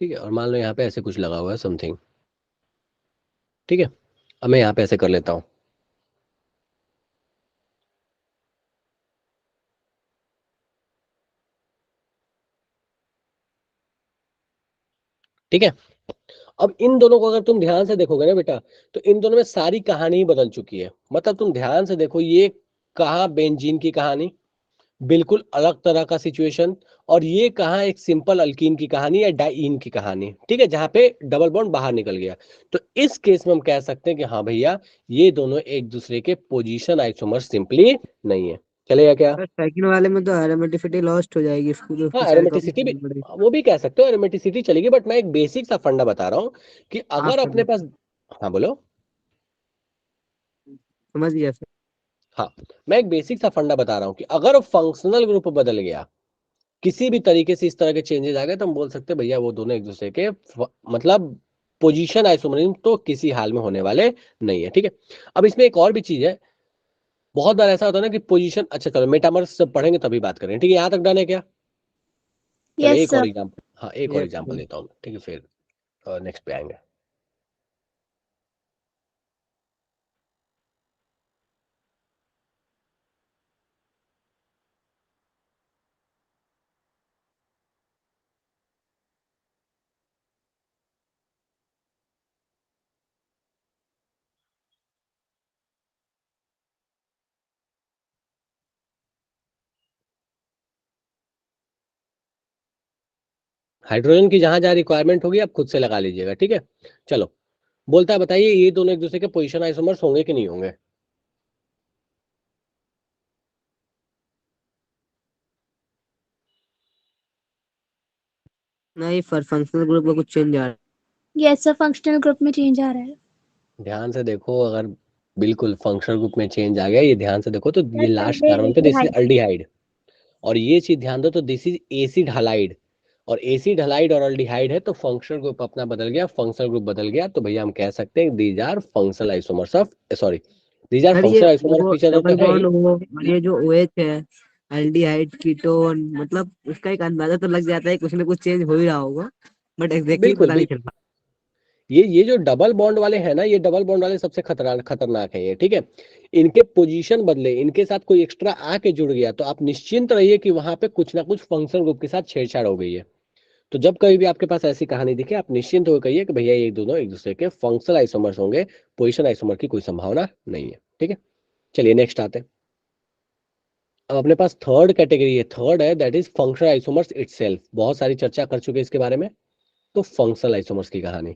ठीक है। और मान लो यहाँ पे ऐसे कुछ लगा हुआ है समथिंग, ठीक है। अब मैं यहाँ पे ऐसे कर लेता हूँ, ठीक है। अब इन दोनों को अगर तुम ध्यान से देखोगे ना बेटा, तो इन दोनों में सारी कहानी ही बदल चुकी है। मतलब तुम ध्यान से देखो, ये कहाँ बेंजीन की कहानी, बिल्कुल अलग तरह का सिचुएशन। और ये कहाँ एक सिंपल अल्कीन की कहानी या डाइईन की कहानी, ठीक है, जहां पे डबल बॉन्ड बाहर निकल गया। तो इस केस में हम कह सकते हैं कि हाँ भैया, ये दोनों एक दूसरे के पोजीशन आइसोमर सिंपली नहीं है। चलेगा क्या? सर सेकंड वाले में तो एरोमेटिसिटी लॉस्ट हो जाएगी, उसकी तो हाँ उसकी साइड कॉपी एरोमेटिसिटी भी, करनी पड़ेगी। वो भी कह सकते हो, एरोमेटिसिटी चलेगी, बट मैं एक बेसिक सा फंडा बता रहा हूँ कि हाँ अगर सर, अपने पास, हाँ बोलो। समझ गया सर। हाँ, मैं एक बेसिक सा फंडा बता रहा हूँ कि अगर फंक्शनल ग्रुप बदल गया, किसी भी तरीके से इस तरह के चेंजेस आ गए, तो हम बोल सकते हैं भैया वो दोनों एक दूसरे के मतलब पोजीशन आइसोमरिज्म तो किसी हाल में होने वाले नहीं है, ठीक है। अब इसमें एक और भी चीज है, बहुत बार ऐसा होता है ना कि पोजीशन, अच्छा चलो मेटामर्स जब पढ़ेंगे तभी बात करेंगे, ठीक है। यहाँ तक डन है क्या? चलो यस एक और सर। एग्जाम्पल, हाँ एक और यस एग्जाम्पल सर। देता हूँ, ठीक है, फिर नेक्स्ट पे आएंगे। हाइड्रोजन की जहां जहां रिक्वायरमेंट होगी आप खुद से लगा लीजिएगा, ठीक है। चलो, बोलता है बताइए ये दोनों एक दूसरे के पोजीशन आइसोमर्स होंगे कि नहीं होंगे? नहीं, फर फंक्शनल ग्रुप में कुछ चेंज आ रहा है। यस सर, फंक्शनल ग्रुप में चेंज आ रहा है। ध्यान से देखो, अगर बिल्कुल फंक्शनल ग्रुप में चेंज आ गया, ये ध्यान से देखो तो ये सर लास्ट पहले कार्बन पे दिस इज एल्डिहाइड। अल्डिहाइड, और ये चीज ध्यान दो तो दिस इज एसिड हालाइड। और एसिड हलाइड और अल्डिहाइड है तो फंक्शनल ग्रुप अपना बदल गया, फंक्शनल ग्रुप बदल गया, तो भैया हम कह सकते हैं these are functional isomers of, sorry these are sir ये फंक्शनल आइसोमर ऑफ वो ईच अदर डबल तो है ही। बॉन्ड हो और ये जो OH है एल्डिहाइड कीटोन, मतलब उसका एक अंदाजा तो लग जाता है कुछ ना कुछ चेंज हो ही रहा होगा, बट एग्जैक्टली बिल्कुल पता नहीं चल बिल्कुल, ये जो डबल बॉन्ड वाले हैं ना, ये डबल बॉन्ड वाले सबसे खतरनाक है ये, ठीक है। इनके पोजीशन बदले, इनके साथ कोई एक्स्ट्रा आके जुड़ गया तो आप निश्चिंत रहिए कि वहां पे कुछ ना कुछ फंक्शनल ग्रुप के साथ छेड़छाड़ हो गई है। तो जब कभी भी आपके पास ऐसी कहानी दिखे, आप निश्चिंत होकर कहिए कि भैया ये दोनों एक दूसरे के फंक्शनल आइसोमर्स होंगे, पोजीशन आइसोमर की कोई संभावना नहीं है, ठीक है। चलिए नेक्स्ट आते हैं। अब अपने पास थर्ड कैटेगरी है, थर्ड है that is functional isomers itself. बहुत सारी चर्चा कर चुके हैं इसके बारे में। तो फंक्शनल आइसोमर्स की कहानी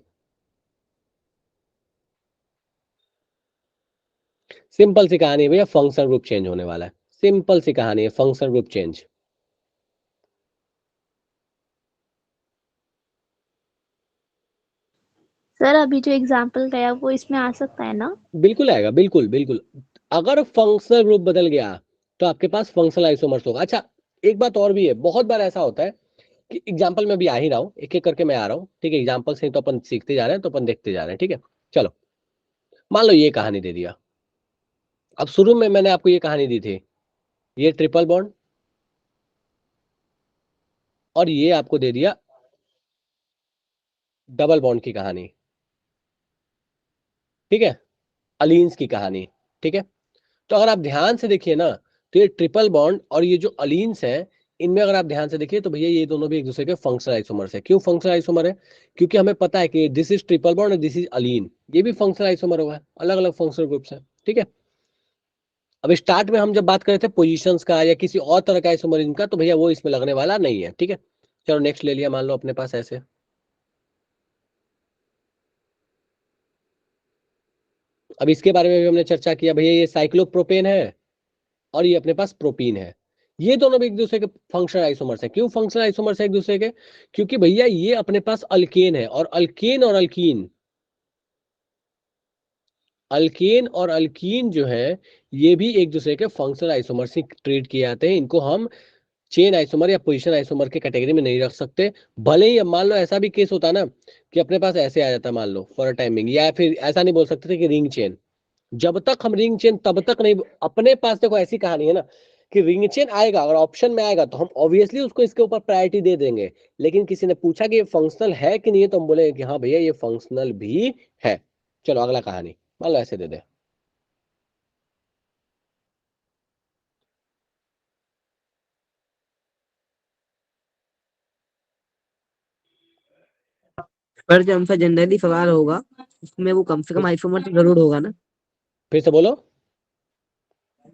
सिंपल सी कहानी है भैया, फंक्शनल ग्रुप चेंज होने वाला है। सिंपल सी कहानी है, फंक्शनल ग्रुप चेंज। सर अभी जो एग्जाम्पल गया वो इसमें आ सकता है ना? बिल्कुल आएगा, बिल्कुल बिल्कुल। अगर फंक्शनल ग्रुप बदल गया तो आपके पास फंक्शनल आइसोमर्स होगा। अच्छा, एक बात और भी है, बहुत बार ऐसा होता है कि एग्जाम्पल में भी आ ही रहा हूँ, एक एक करके मैं आ रहा हूँ, ठीक है। एग्जाम्पल से ही तो अपन सीखते जा रहे हैं, तो अपन देखते जा रहे हैं, ठीक है। चलो, मान लो ये कहानी दे दिया। अब शुरू में मैंने आपको ये कहानी दी थी, ये ट्रिपल बॉन्ड, और ये आपको दे दिया डबल बॉन्ड की कहानी, ठीक है, अलीन्स की कहानी, ठीक है। तो अगर आप ध्यान से देखिए ना, तो ये ट्रिपल बॉन्ड और ये जो अलीन्स है, इनमें अगर आप ध्यान से देखिए तो भैया ये दोनों भी एक दूसरे के फंक्शनल आइसोमर्स है। क्यों फंक्शनल आइसोमर है? क्योंकि हमें पता है कि दिस इज ट्रिपल बॉन्ड और दिस इज अलीन, ये भी फंक्शनल आइसोमर होगा, अलग अलग फंक्शनल ग्रुप्स है, ठीक है। अब स्टार्ट में हम जब बात कर रहे थे पोजीशंस का या किसी और तरह का आइसोमरिज्म का, तो भैया वो इसमें लगने वाला नहीं है, ठीक है। चलो नेक्स्ट ले लिया, मान लो अपने पास ऐसे। अब इसके बारे में भी हमने चर्चा किया, भैया ये साइक्लोप्रोपेन है और ये अपने पास प्रोपीन है। ये दोनों भी एक दूसरे के फंक्शनल आइसोमर्स है। क्यों फंक्शनल आइसोमर्स है एक दूसरे के? क्योंकि भैया ये अपने पास अल्केन है, और अल्केन और अल्कीन, अल्केन और अल्कीन जो है, ये भी एक दूसरे के फंक्शनल आइसोमर से ट्रीट किए जाते हैं। इनको हम चेन आइसोमर या पोजीशन आइसोमर के कैटेगरी में नहीं रख सकते। भले ही अब मान लो ऐसा भी केस होता ना कि अपने पास ऐसे आ जाता, मान लो फॉर टाइमिंग, या फिर ऐसा नहीं बोल सकते थे कि रिंग चेन। जब तक हम रिंग चेन तब तक नहीं, अपने पास देखो ऐसी कहानी है ना कि रिंग चेन आएगा और ऑप्शन में आएगा तो हम ऑब्वियसली उसको इसके ऊपर प्रायोरिटी दे देंगे। लेकिन किसी ने पूछा कि ये फंक्शनल है कि नहीं है, तो हम बोले कि हाँ भैया ये फंक्शनल भी है। चलो अगला कहानी, मान लो ऐसे दे दे। पर जो हमसे जनरली सवाल होगा उसमें वो कम से कम आइसोमर तो जरूर होगा ना। फिर से बोलो।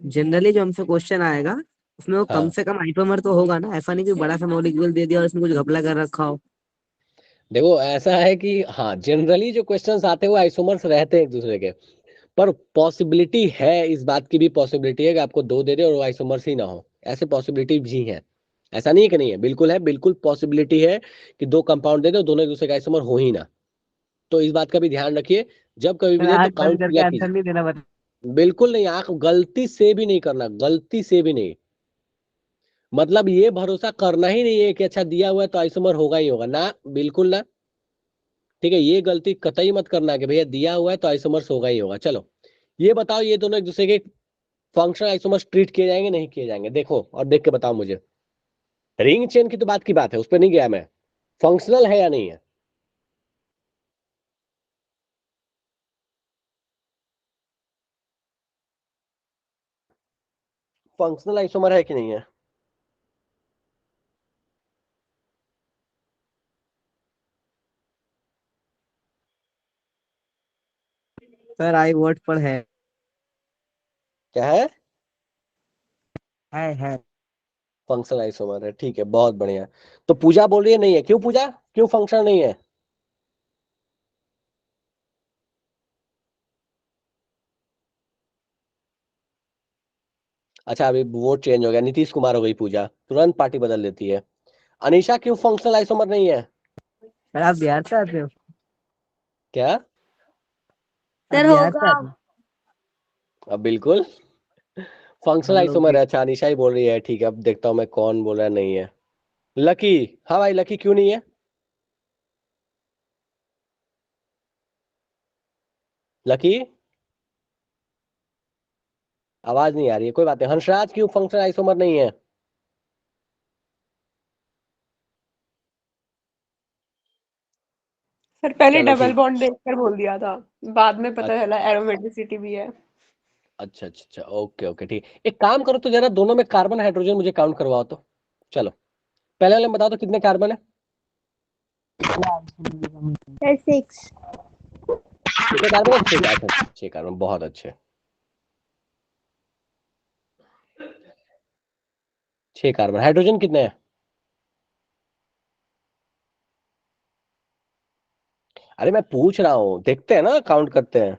जनरली जो हमसे क्वेश्चन आएगा उसमें वो कम हाँ से कम आइसोमर तो होगा ना, ऐसा नहीं कि बड़ा सा मॉलिक्यूल दे दिया और उसमें कुछ घपला कर रखा हो। देखो ऐसा है कि हाँ, जनरली जो क्वेश्चंस आते हैं वो आइसोमर्स रहते हैं एक दूसरे के, पर पॉसिबिलिटी है, इस बात की भी पॉसिबिलिटी है कि आपको दो दे दे और वो आइसोमर्स ही ना हो। ऐसे पॉसिबिलिटी भी है, ऐसा नहीं है कि नहीं है, बिल्कुल है, बिल्कुल पॉसिबिलिटी है कि दो कंपाउंड दे दो, दोनों एक दूसरे का आइसोमर हो ही ना। तो इस बात का भी ध्यान रखिए, जब कभी भी सर दे तो आंख बंद काउंट करके किया आंसर कीजिए। नहीं देना बता। बिल्कुल नहीं, आंख गलती से भी नहीं करना, गलती से भी नहीं। मतलब ये भरोसा करना ही नहीं है कि अच्छा दिया हुआ है तो आइसोमर होगा ही होगा ना, बिल्कुल ना, ठीक है। ये गलती कतई मत करना कि भैया दिया हुआ है तो आइसोमर्स होगा ही होगा। चलो ये बताओ, ये दोनों एक दूसरे के फंक्शनल आइसोमर्स ट्रीट किए जाएंगे नहीं किए जाएंगे? देखो और देख के बताओ मुझे। रिंग चेन की तो बात की बात है, उस पर नहीं गया मैं, फंक्शनल है या नहीं है? फंक्शनल आइसोमर है कि नहीं है? सर आई वर्ड पर है। क्या है? है। फंक्शनल आइसोमर है, ठीक है, बहुत बढ़िया। तो पूजा बोल रही है नहीं है, क्यों पूजा, क्यों फंक्शनल नहीं है? अच्छा अभी वोट चेंज हो गया, नीतीश कुमार हो गई पूजा, तुरंत पार्टी बदल देती है। अनीशा क्यों फंक्शनल आइसोमर नहीं है? सर आप बिहार से आते हो? क्या? आप सर बिहार से होगा। आते हो? अब बिल्कुल फंक्शनल हम लोग आइसोमर भी। है। अच्छा अनीशा ही बोल रही है, ठीक है, अब देखता हूँ मैं कौन बोल रहा है नहीं है। लकी, हाँ भाई लकी क्यों नहीं है? लकी आवाज नहीं आ रही है, कोई बात नहीं। हंसराज क्यों फंक्शनल आइसोमर नहीं है? सर पहले चलो डबल ठीक। बॉन्ड देखकर बोल दिया था, बाद में पता अच्छा चला एरोमेटिसिटी भी है। अच्छा अच्छा अच्छा, ओके ओके ठीक। एक काम करो तो जरा दोनों में कार्बन हाइड्रोजन मुझे काउंट करवाओ तो। चलो पहले वाले में बताओ तो कितने कार्बन है? सर 6। कितने कार्बन है? 6 कार्बन, 6 कार्बन, बहुत अच्छे। 6 कार्बन। हाइड्रोजन कितने हैं? अरे मैं पूछ रहा हूँ, देखते हैं ना, काउंट करते हैं।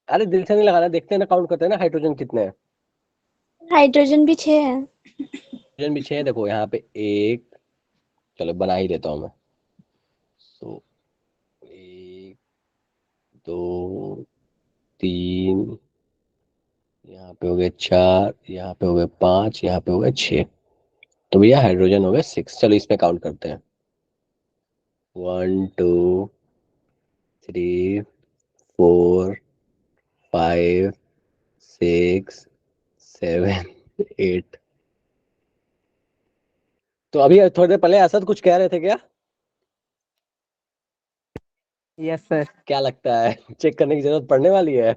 अरे दिल से नहीं लगाना, देखते हैं ना, काउंट करते हैं ना, हाइड्रोजन कितने हैं। हाइड्रोजन भी 6 है। हाइड्रोजन भी 6 है, देखो यहाँ पे एक, चलो बना ही देता हूँ मैं। तो 1 2 3, यहाँ पे हो गए 4, यहाँ पे हो गए 5, यहाँ पे हो गए 6। तो भैया हाइड्रोजन हो गए 6। चलो इसमें काउंट करते हैं। 1 2 3 4 5 6 7 8। तो अभी थोड़ी देर पहले असद कुछ कह रहे थे क्या? Yes sir. क्या लगता है चेक करने की जरूरत पड़ने वाली है?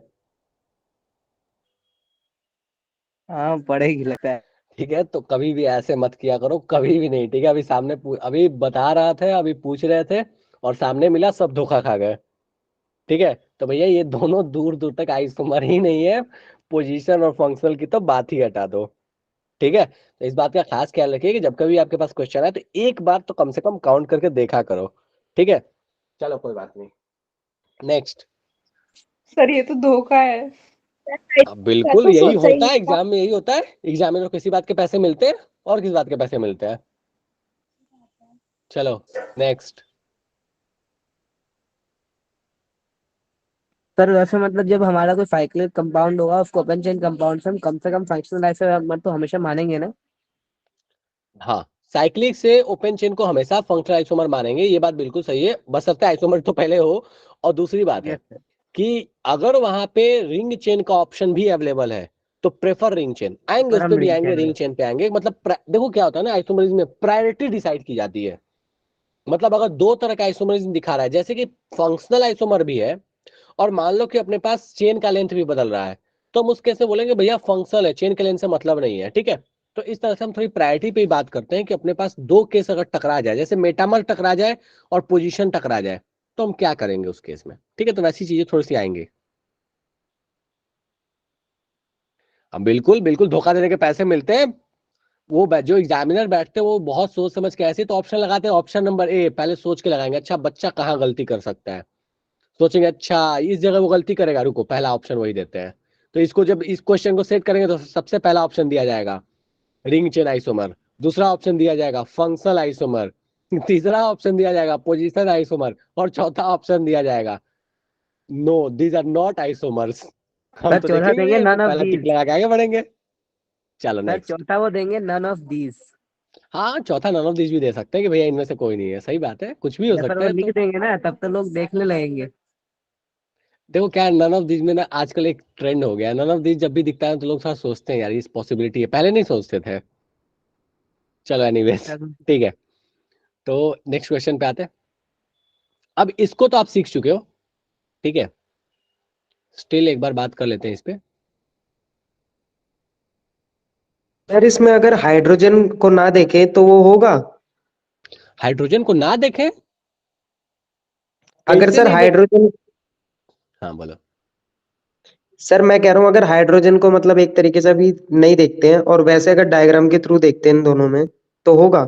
हाँ पड़ेगी लगता है। ठीक है, तो कभी भी ऐसे मत किया करो, कभी भी नहीं, ठीक है? अभी सामने अभी बता रहा था, अभी पूछ रहे थे और सामने मिला, सब धोखा खा गए। ठीक है, तो भैया ये दोनों दूर दूर तक आइसोमर ही नहीं है। पोजीशन और फंक्शनल की तो बात ही हटा दो। ठीक है, तो इस बात का खास ख्याल रखिए कि जब कभी आपके पास क्वेश्चन आए तो एक बार तो कम से कम काउंट करके देखा करो। ठीक है, चलो कोई बात नहीं। नेक्स्ट। सर ये तो धोखा है। अब सर बिल्कुल तो यही सोचा ही होता नहीं है, था। एग्जाम में यही होता है। एग्जाम में तो किसी बात के पैसे मिलते हैं और किस बात के पैसे मिलते हैं। चलो नेक्स्ट। सर वैसे मतलब जब हमारा कोई साइक्लिक कंपाउंड होगा उसको ओपन चेन कंपाउंड से हम कम फंक्शनल आइसोमर तो हमेशा मानेंगे ना। हाँ, साइक्लिक से ओपन चेन को हमेशा फंक्शनल आइसोमर मानेंगे, ये बात बिल्कुल सही है, बशर्ते आइसोमर तो पहले हो। और दूसरी बात है यस सर। कि अगर वहां पे रिंग चेन का ऑप्शन भी अवेलेबल है तो प्रेफर रिंग चेन, आएंगे पर उस हम पे भी रिंग आएंगे, चेन रिंग चेन पे आएंगे। मतलब देखो क्या होता है ना, आइसोमरिज्म में प्रायोरिटी डिसाइड की जाती है। मतलब अगर दो तरह का आइसोमरिज्म दिखा रहा है, जैसे कि फंक्शनल आइसोमर भी है और मान लो कि अपने पास चेन का लेंथ भी बदल रहा है, तो हम उस केस में बोलेंगे भैया फंक्शनल है, चेन के लेंथ से मतलब नहीं है। ठीक है, तो इस तरह से हम थोड़ी प्रायोरिटी पे ही बात करते हैं कि अपने पास दो केस अगर टकरा जाए, जैसे मेटामर टकरा जाए और पोजीशन टकरा जाए, तो हम क्या करेंगे उस केस में। ठीक है, तो वैसी चीजें थोड़ी सी आएंगी। हम बिल्कुल बिल्कुल धोखा देने के पैसे मिलते हैं। वो जो एग्जामिनर बैठते हैं वो बहुत सोच समझ के, ऐसे तो ऑप्शन लगाते हैं, ऑप्शन नंबर ए पहले सोच के लगाएंगे, अच्छा बच्चा कहाँ गलती कर सकता है। सोचेंगे अच्छा इस जगह वो गलती करेगा, रुको पहला ऑप्शन वही देते हैं। तो इसको जब इस क्वेश्चन को सेट करेंगे तो सबसे पहला ऑप्शन दिया जाएगा रिंग चेन आइसोमर, दूसरा ऑप्शन दिया जाएगा फंक्शनल आइसोमर, तीसरा ऑप्शन दिया जाएगा पोजिशन आइसोमर और चौथा ऑप्शन दिया जाएगा no these are not isomers. हम सर तो चौथा देंगे देखेंगे, नन ऑफ पहला टिक दीज। लगा के आगे बढ़ेंगे। चलो सर नेक्स्ट। चौथा वो देंगे नन ऑफ दीज। हाँ, चौथा नन ऑफ दिस भी दे सकते हैं कि भैया इनमें से कोई नहीं है, सही बात है, कुछ भी हो या फिर सकता वो है। लिख तो देंगे ना तब तो लोग देखने लगेंगे। देखो क्या, नन ऑफ दिस में ना आजकल एक ट्रेंड हो गया है, नन ऑफ दिस जब भी दिखता है तो लोग थोड़ा सोचते हैं यार इस पॉसिबिलिटी है, पहले नहीं सोचते थे। चलो एनीवेज, ठीक है, तो नेक्स्ट क्वेश्चन पे आते हैं। अब इसको तो आप सीख चुके हो, ठीक है, स्टिल एक बार बात कर लेते हैं इस पे। सर इसमें अगर हाइड्रोजन को ना देखें तो वो होगा? हाइड्रोजन को ना देखें? अगर कैसे सर नहीं देख? हाइड्रोजन, हाँ बोलो। सर मैं कह रहा हूँ अगर हाइड्रोजन को मतलब एक तरीके से अभी नहीं देखते हैं और वैसे अगर डायग्राम के थ्रू देखते हैं इन दोनों में तो होगा?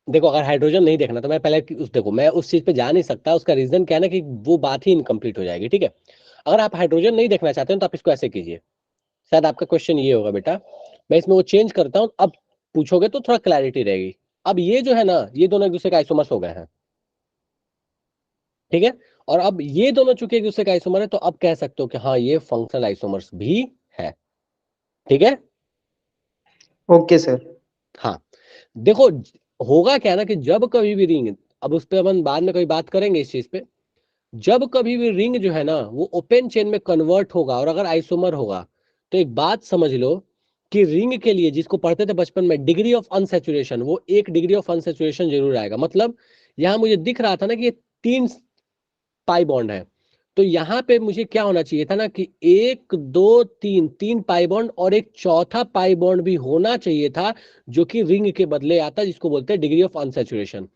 देखो अगर हाइड्रोजन नहीं देखना तो मैं पहले देखो मैं उस चीज पे जा नहीं सकता, उसका रीजन क्या है ना कि वो बात ही इनकम्प्लीट हो जाएगी। ठीक है, अगर आप हाइड्रोजन नहीं देखना चाहते हो तो आप इसको ऐसे कीजिए, शायद आपका क्वेश्चन ये होगा बेटा, मैं इसमें वो चेंज करता हूँ, अब पूछोगे तो थोड़ा क्लैरिटी रहेगी। अब ये जो है ना, ये दोनों एक दूसरे के आइसोमर्स हो गए हैं, ठीक है, और अब ये दोनों चूंकि एक दूसरे का आइसोमर है तो अब कह सकते हो कि हाँ ये फंक्शनल आइसोमर्स भी है। ठीक है, ओके सर। हाँ, देखो होगा क्या ना कि जब कभी भी रिंग, अब उस पर अपन बाद में कभी बात करेंगे इस चीज पे, जब कभी भी रिंग जो है ना वो ओपन चेन में कन्वर्ट होगा और अगर आइसोमर होगा, तो एक बात समझ लो कि रिंग के लिए, जिसको पढ़ते थे बचपन में, डिग्री ऑफ अनसैचुरेशन, वो 1 डिग्री ऑफ अनसैचुरेशन जरूर आएगा। मतलब यहाँ मुझे दिख रहा था ना कि ये 3 पाई बॉन्ड है, तो यहाँ पे मुझे क्या होना चाहिए था ना कि 1 2 3 पाई बॉन्ड और एक चौथा पाई बॉन्ड भी होना चाहिए था, जो कि रिंग के बदले आता, जिसको बोलते हैं डिग्री ऑफ अनसैचुरेशन।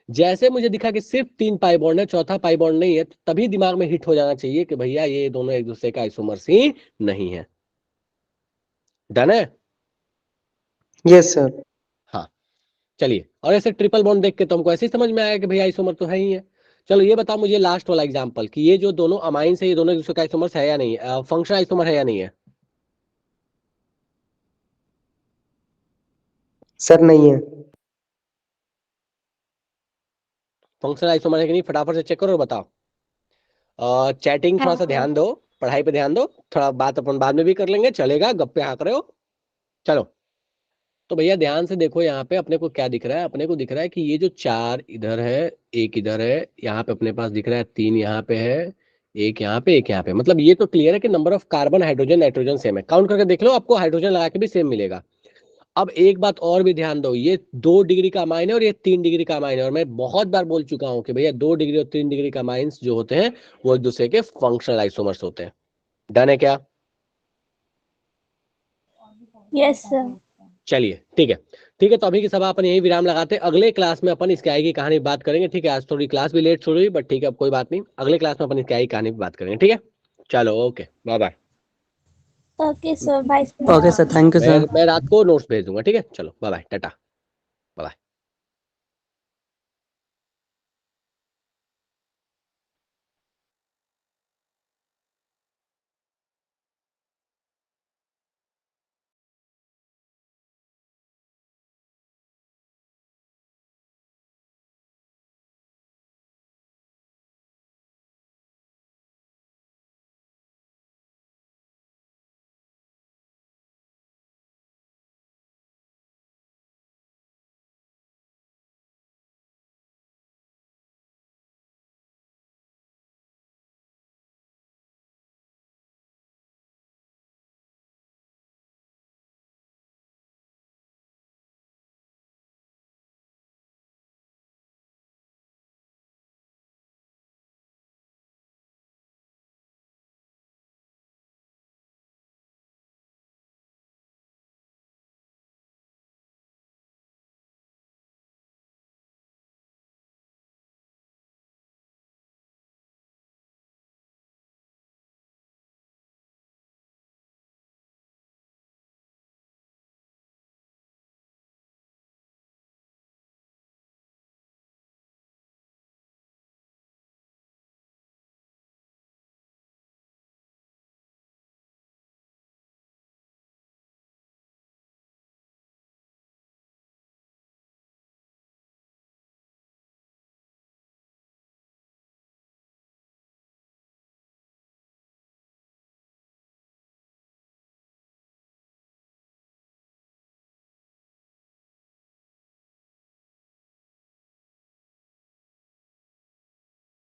जैसे मुझे दिखा कि सिर्फ 3 पाई बॉन्ड है, चौथा पाई बॉन्ड नहीं है, तो तभी दिमाग में हिट हो जाना चाहिए कि भैया ये दोनों एक दूसरे का आइसोमर्स ही नहीं है। डन है? Yes sir. हाँ, चलिए। और ऐसे ट्रिपल बॉन्ड देख के तो हमको ऐसे ही समझ में आया कि भैया आइसोमर तो है ही है। चलो ये बताओ मुझे लास्ट वाला एग्जांपल कि ये जो दोनों अमाइंस है, ये दोनों एक दूसरे का आइसोमर्स है या नहीं है, फंक्शनल आइसोमर है या नहीं है? सर नहीं है। फंक्शनल आइसोमर है कि नहीं, फटाफट से चेक करो और बताओ। चैटिंग थोड़ा सा ध्यान दो, पढ़ाई पे ध्यान दो, थोड़ा बात अपन बाद में भी कर लेंगे, चलेगा, गप्पे हाँक रहे हो। चलो, तो भैया ध्यान से देखो, यहाँ पे अपने को क्या दिख रहा है, अपने को दिख रहा है कि ये जो 4 इधर है, 1 इधर है, यहाँ पे अपने पास दिख रहा है 3 यहाँ पे है, 1 यहाँ पे, 1 यहाँ पे। मतलब ये तो क्लियर है कि number of carbon hydrogen nitrogen same है। काउंट करके देख लो, आपको हाइड्रोजन लगा के भी सेम मिलेगा। अब एक बात और भी ध्यान दो, ये 2 डिग्री का अमाइन है और ये 3 डिग्री का अमाइन है, और मैं बहुत बार बोल चुका हूँ कि भैया 2 डिग्री और 3 डिग्री का अमाइंस जो होते हैं वो एक दूसरे के फंक्शनल आइसोमर्स होते हैं। डन है क्या? Yes sir. चलिए ठीक है, ठीक है। तो अभी की सभा अपन यही विराम लगाते हैं, अगले क्लास में अपन इसके आगे की कहानी पे बात करेंगे। ठीक है, आज थोड़ी क्लास भी लेट शुरू हुई, बट ठीक है, अब कोई बात नहीं, अगले क्लास में अपन इसके आगे की कहानी पे बात करेंगे। ठीक है, चलो, okay, bye bye. Okay sir, bye. Okay sir, thank you sir. मैं रात को नोट्स भेज दूंगा। ठीक है, चलो, बाय बाय, टाटा।